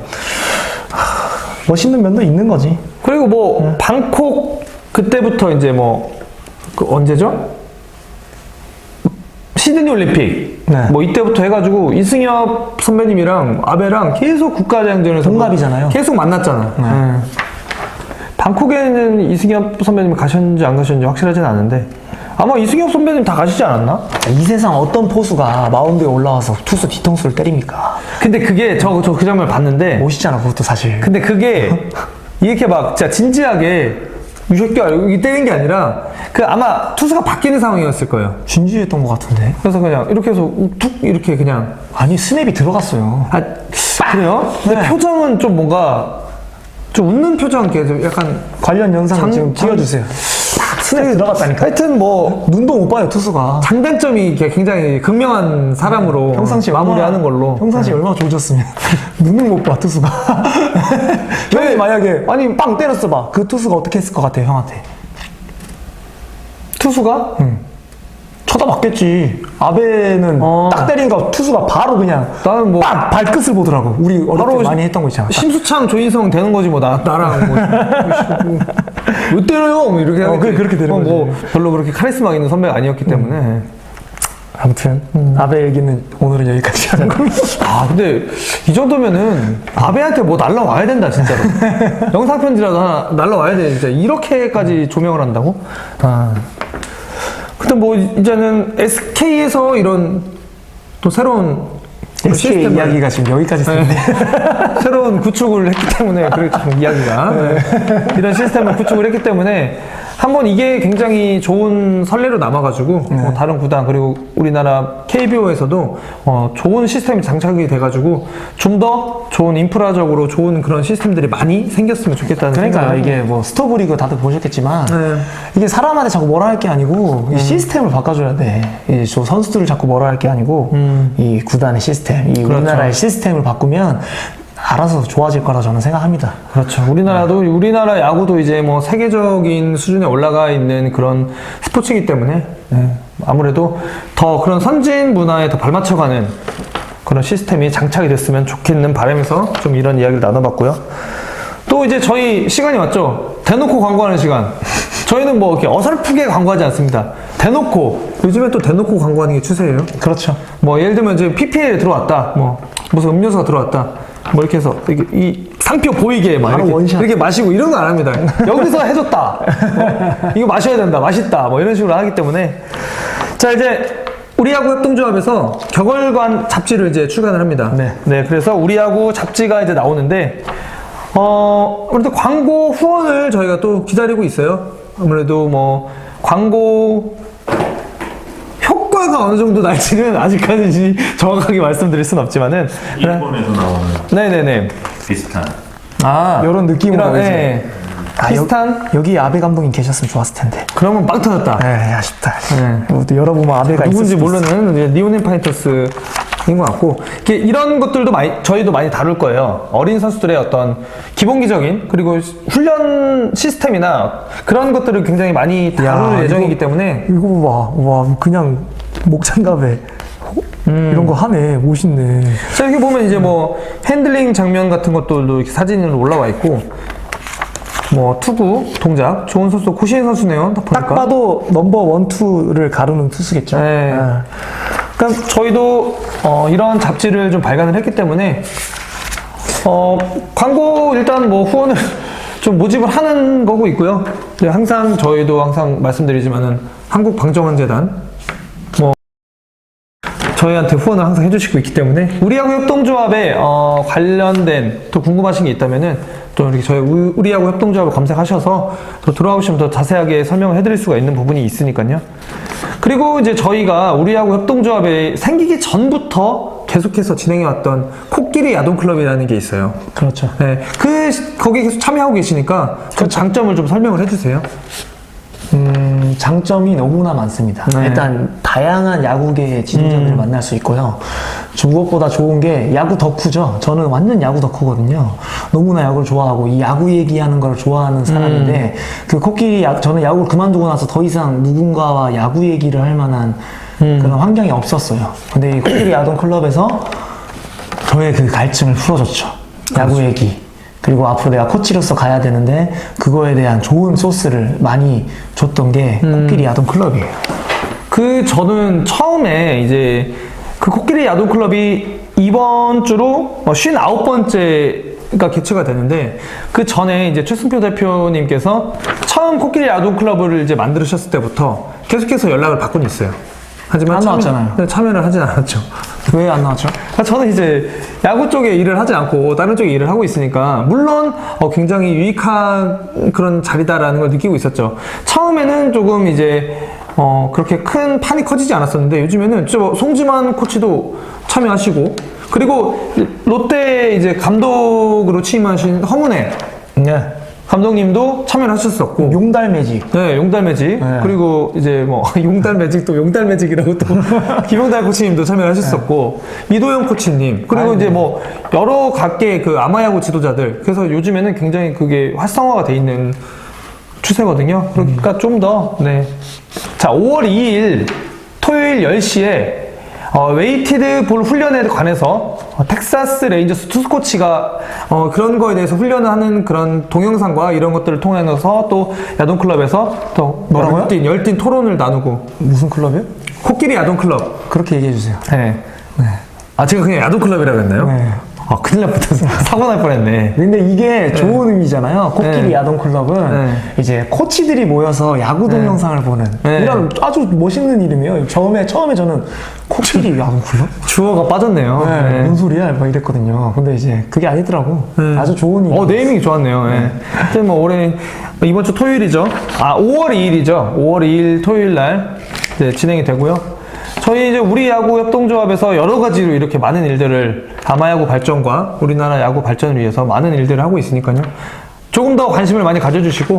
Speaker 1: 멋있는 면도 있는 거지.
Speaker 2: 그리고 뭐 방콕 그때부터 이제 그 언제죠? 시드니 올림픽.
Speaker 1: 네.
Speaker 2: 뭐 이때부터 해가지고 이승엽 선배님이랑 아베랑 계속 국가대항전에서
Speaker 1: 동갑이잖아요.
Speaker 2: 계속 만났잖아.
Speaker 1: 네.
Speaker 2: 방콕에는 이승엽 선배님이 가셨는지 안 가셨는지 확실하진 않은데 아마 이승엽 선배님 다 가시지 않았나?
Speaker 1: 이 세상 어떤 포수가 마운드에 올라와서 투수 뒤통수를 때립니까?
Speaker 2: 근데 그게 저 그 장면을 봤는데
Speaker 1: 멋있잖아, 그것도 사실.
Speaker 2: 근데 그게 이렇게 막 진짜 진지하게 이 새끼야 여기 때린 게 아니라 그 아마 투수가 바뀌는 상황이었을 거예요.
Speaker 1: 진지했던 것 같은데.
Speaker 2: 그래서 그냥 이렇게 해서 툭 이렇게 그냥
Speaker 1: 아니, 스냅이 들어갔어요.
Speaker 2: 아 그래요? 근데
Speaker 1: 네.
Speaker 2: 표정은 좀 뭔가 좀 웃는 표정 이렇게 좀 약간
Speaker 1: 관련 영상
Speaker 2: 장-
Speaker 1: 지금
Speaker 2: 장-
Speaker 1: 띄워주세요. 스냅이 들어갔다니까.
Speaker 2: 하여튼 뭐
Speaker 1: 눈도 못 봐요, 투수가.
Speaker 2: 장단점이 이렇게 굉장히 극명한 사람으로
Speaker 1: 평상시
Speaker 2: 마무리하는 걸로.
Speaker 1: 평상시 얼마나 조졌으면 눈을 못 봐, 투수가. 형이 만약에 아니 빵 때렸어 봐. 그 투수가 어떻게 했을 것 같아요, 형한테?
Speaker 2: 투수가
Speaker 1: 쳐다봤겠지. 아베는 딱 때리니까 투수가 바로 그냥
Speaker 2: 나는 뭐
Speaker 1: 빡 발끝을 보더라고. 우리 어릴
Speaker 2: 바로
Speaker 1: 때 많이 했던 거 있잖아.
Speaker 2: 심수창 조인성 되는 거지 뭐 나랑 뭐 왜 때려요? 뭐 이렇게 하겠지.
Speaker 1: 그렇게 되는
Speaker 2: 뭐
Speaker 1: 거지.
Speaker 2: 별로 그렇게 카리스마 있는 선배가 아니었기 때문에
Speaker 1: 아무튼 아베 얘기는 오늘은 여기까지 하는 걸로.
Speaker 2: 아 근데 이 정도면은 아베한테 뭐 날라와야 된다 진짜로. 영상 편지라도 하나 날라와야 돼 진짜. 이렇게까지 조명을 한다고? 아 근데 뭐 이제는 SK에서 이런 또 새로운
Speaker 1: SK
Speaker 2: 시스템을-
Speaker 1: 이야기가 지금 여기까지 있는데.
Speaker 2: 새로운 구축을 했기 때문에 그렇죠 이야기가 이런 시스템을 구축을 했기 때문에 한번 이게 굉장히 좋은 선례로 남아가지고 뭐 다른 구단 그리고 우리나라 KBO에서도 좋은 시스템이 장착이 돼가지고 좀 더 좋은 인프라적으로 좋은 그런 시스템들이 많이 생겼으면 좋겠다는
Speaker 1: 그러니까
Speaker 2: 생각을
Speaker 1: 이게 뭐 스토브리그 다들 보셨겠지만
Speaker 2: 네.
Speaker 1: 이게 사람한테 자꾸 뭐라 할 게 아니고 이 시스템을 바꿔줘야 돼. 이저 선수들을 자꾸 뭐라 할 게 아니고 이 구단의 시스템, 이 우리나라의 시스템을 바꾸면 알아서 좋아질 거라 저는 생각합니다.
Speaker 2: 그렇죠. 우리나라 야구도 이제 뭐 세계적인 수준에 올라가 있는 그런 스포츠이기 때문에 아무래도 더 그런 선진 문화에 더 발맞춰가는 그런 시스템이 장착이 됐으면 좋겠는 바람에서 좀 이런 이야기를 나눠봤고요. 또 이제 저희 시간이 왔죠. 대놓고 광고하는 시간. 저희는 뭐 이렇게 어설프게 광고하지 않습니다. 대놓고 요즘에 또 대놓고 광고하는 게 추세예요.
Speaker 1: 그렇죠.
Speaker 2: 뭐 예를 들면 이제 PPL에 들어왔다. 뭐 무슨 음료수가 들어왔다. 뭐 이렇게 해서 이 상표 보이게 막
Speaker 1: 바로
Speaker 2: 이렇게,
Speaker 1: 원샷.
Speaker 2: 이렇게 마시고 이런 거 안 합니다. 여기서 해줬다. 이거 마셔야 된다. 맛있다. 뭐 이런 식으로 하기 때문에 자 이제 우리야구 협동조합에서 격월관 잡지를 이제 출간을 합니다.
Speaker 1: 네.
Speaker 2: 그래서 우리야구 잡지가 이제 나오는데 아무래도 광고 후원을 저희가 또 기다리고 있어요. 아무래도 뭐 광고 효과가 어느 정도 날지는 아직까지 정확하게 말씀드릴 순 없지만은
Speaker 3: 일본에서 나오는
Speaker 2: 네네네
Speaker 3: 비슷한
Speaker 1: 이런 느낌으로 이제.
Speaker 2: 네. 비슷한
Speaker 1: 여기 아베 감독님 계셨으면 좋았을 텐데.
Speaker 2: 그러면 빵 터졌다.
Speaker 1: 네, 아쉽다.
Speaker 2: 네.
Speaker 1: 뭐 또 열어보면 아베가
Speaker 2: 누군지
Speaker 1: 있을 수도 있어.
Speaker 2: 모르는 니오넨 파이터스인 것 같고 이런 것들도 저희도 많이 다룰 거예요. 어린 선수들의 어떤 기본기적인 그리고 훈련 시스템이나 그런 것들을 굉장히 많이 다룰
Speaker 1: 야,
Speaker 2: 예정이기 때문에
Speaker 1: 이거 와 그냥 목장갑에 이런 거 하네. 멋있네.
Speaker 2: 자 이렇게 보면 이제 뭐 핸들링 장면 같은 것들도 이렇게 사진으로 올라와 있고 뭐 투구 동작 좋은 선수 고시인 선수네요. 딱 보니까.
Speaker 1: 딱 봐도 넘버 1, 2를 가르는 투수겠죠.
Speaker 2: 네. 그러니까 저희도 이런 잡지를 좀 발간을 했기 때문에 광고 일단 뭐 후원을 좀 모집을 하는 거고 있고요. 항상 저희도 항상 말씀드리지만은 한국방정환재단 뭐 저희한테 후원을 항상 해주시고 있기 때문에 우리야구 협동조합에 관련된 또 궁금하신 게 있다면은 또 이렇게 저희 우리야구 협동조합을 검색하셔서 또 들어오시면 더 자세하게 설명을 해드릴 수가 있는 부분이 있으니까요. 그리고 이제 저희가 우리야구 협동조합에 생기기 전부터 계속해서 진행해왔던 코끼리 야동클럽이라는 게 있어요.
Speaker 1: 그렇죠.
Speaker 2: 네, 거기 계속 참여하고 계시니까 그 장점을 좀 설명을 해주세요.
Speaker 1: 장점이 너무나 많습니다.
Speaker 2: 네.
Speaker 1: 일단 다양한 야구계의 지도자들을 만날 수 있고요. 무엇보다 좋은 게 야구 덕후죠. 저는 완전 야구 덕후거든요. 너무나 야구를 좋아하고 이 야구 얘기하는 걸 좋아하는 사람인데 그 코끼리 저는 야구를 그만두고 나서 더 이상 누군가와 야구 얘기를 할 만한 그런 환경이 없었어요. 근데 이 코끼리 야동 클럽에서 저의 그 갈증을 풀어줬죠. 야구 얘기. 그리고 앞으로 내가 코치로서 가야 되는데 그거에 대한 좋은 소스를 많이 줬던 게 코끼리 야동 클럽이에요.
Speaker 2: 저는 처음에 이제 그 코끼리 야동 클럽이 이번 주로 59번째가 개최가 되는데 그 전에 이제 최승표 대표님께서 처음 코끼리 야동 클럽을 이제 만들으셨을 때부터 계속해서 연락을 받고는 있어요. 하지만
Speaker 1: 안 나왔잖아요.
Speaker 2: 네, 참여를 하진 않았죠.
Speaker 1: 왜 안 나왔죠?
Speaker 2: 저는 이제 야구 쪽에 일을 하지 않고 다른 쪽에 일을 하고 있으니까 물론 굉장히 유익한 그런 자리다라는 걸 느끼고 있었죠. 처음에는 조금 이제 그렇게 큰 판이 커지지 않았었는데 요즘에는 송지만 코치도 참여하시고 그리고 롯데 이제 감독으로 취임하신 허문회
Speaker 1: 네.
Speaker 2: 감독님도 참여를 하셨었고
Speaker 1: 용달 매직.
Speaker 2: 네, 용달 매직.
Speaker 1: 네.
Speaker 2: 그리고 이제 뭐, 용달 매직 또 용달 매직이라고 또, 김용달 코치님도 참여를 하셨었고, 이도영 코치님, 그리고 이제 뭐, 여러 각계 그 아마야구 지도자들. 그래서 요즘에는 굉장히 그게 활성화가 돼 있는 추세거든요. 그러니까 좀 더, 네. 자, 5월 2일 토요일 10시에 웨이티드 볼 훈련에 관해서 텍사스 레인저스 투수 코치가 그런 거에 대해서 훈련을 하는 그런 동영상과 이런 것들을 통해서 또 야동클럽에서 또
Speaker 1: 뭐라고요?
Speaker 2: 열띤 토론을 나누고
Speaker 1: 무슨 클럽이요?
Speaker 2: 코끼리 야동클럽.
Speaker 1: 그렇게 얘기해 주세요.
Speaker 2: 네. 아, 제가 그냥 야동클럽이라고 했나요?
Speaker 1: 네.
Speaker 2: 아, 큰일 날 뻔했어. 사고 날 뻔했네.
Speaker 1: 근데 이게 좋은 의미잖아요. 코끼리
Speaker 2: 네.
Speaker 1: 야동 클럽은
Speaker 2: 네.
Speaker 1: 이제 코치들이 모여서 야구 동영상을 보는
Speaker 2: 네.
Speaker 1: 이런 아주 멋있는 이름이에요. 처음에 저는 코끼리 야동 클럽?
Speaker 2: 주어가 빠졌네요.
Speaker 1: 네,
Speaker 2: 네.
Speaker 1: 뭔 소리야? 막 이랬거든요. 근데 이제 그게 아니더라고.
Speaker 2: 네.
Speaker 1: 아주 좋은 이름.
Speaker 2: 네이밍이 좋았네요. 네. 하여튼 뭐 올해 이번 주 토요일이죠. 5월 2일이죠. 5월 2일 토요일 날 이제 진행이 되고요. 저희 이제 우리 야구 협동조합에서 여러 가지로 이렇게 많은 일들을 아마야구 발전과 우리나라 야구 발전을 위해서 많은 일들을 하고 있으니까요. 조금 더 관심을 많이 가져주시고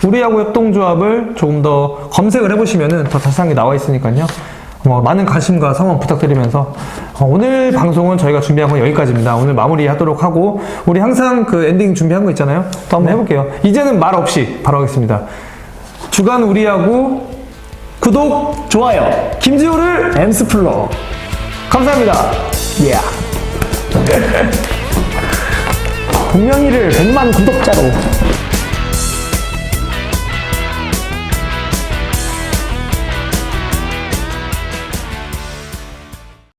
Speaker 2: 우리 야구 협동조합을 조금 더 검색을 해보시면은 더 자세한 게 나와 있으니까요. 많은 관심과 성원 부탁드리면서 오늘 방송은 저희가 준비한 건 여기까지입니다. 오늘 마무리하도록 하고 우리 항상 그 엔딩 준비한 거 있잖아요. 또 한번 해볼게요. 이제는 말 없이 바로 하겠습니다. 주간 우리 야구 구독,
Speaker 1: 좋아요.
Speaker 2: 김지호를
Speaker 1: 엠스플러.
Speaker 2: 감사합니다.
Speaker 1: 예. 동명이를 100만 구독자로.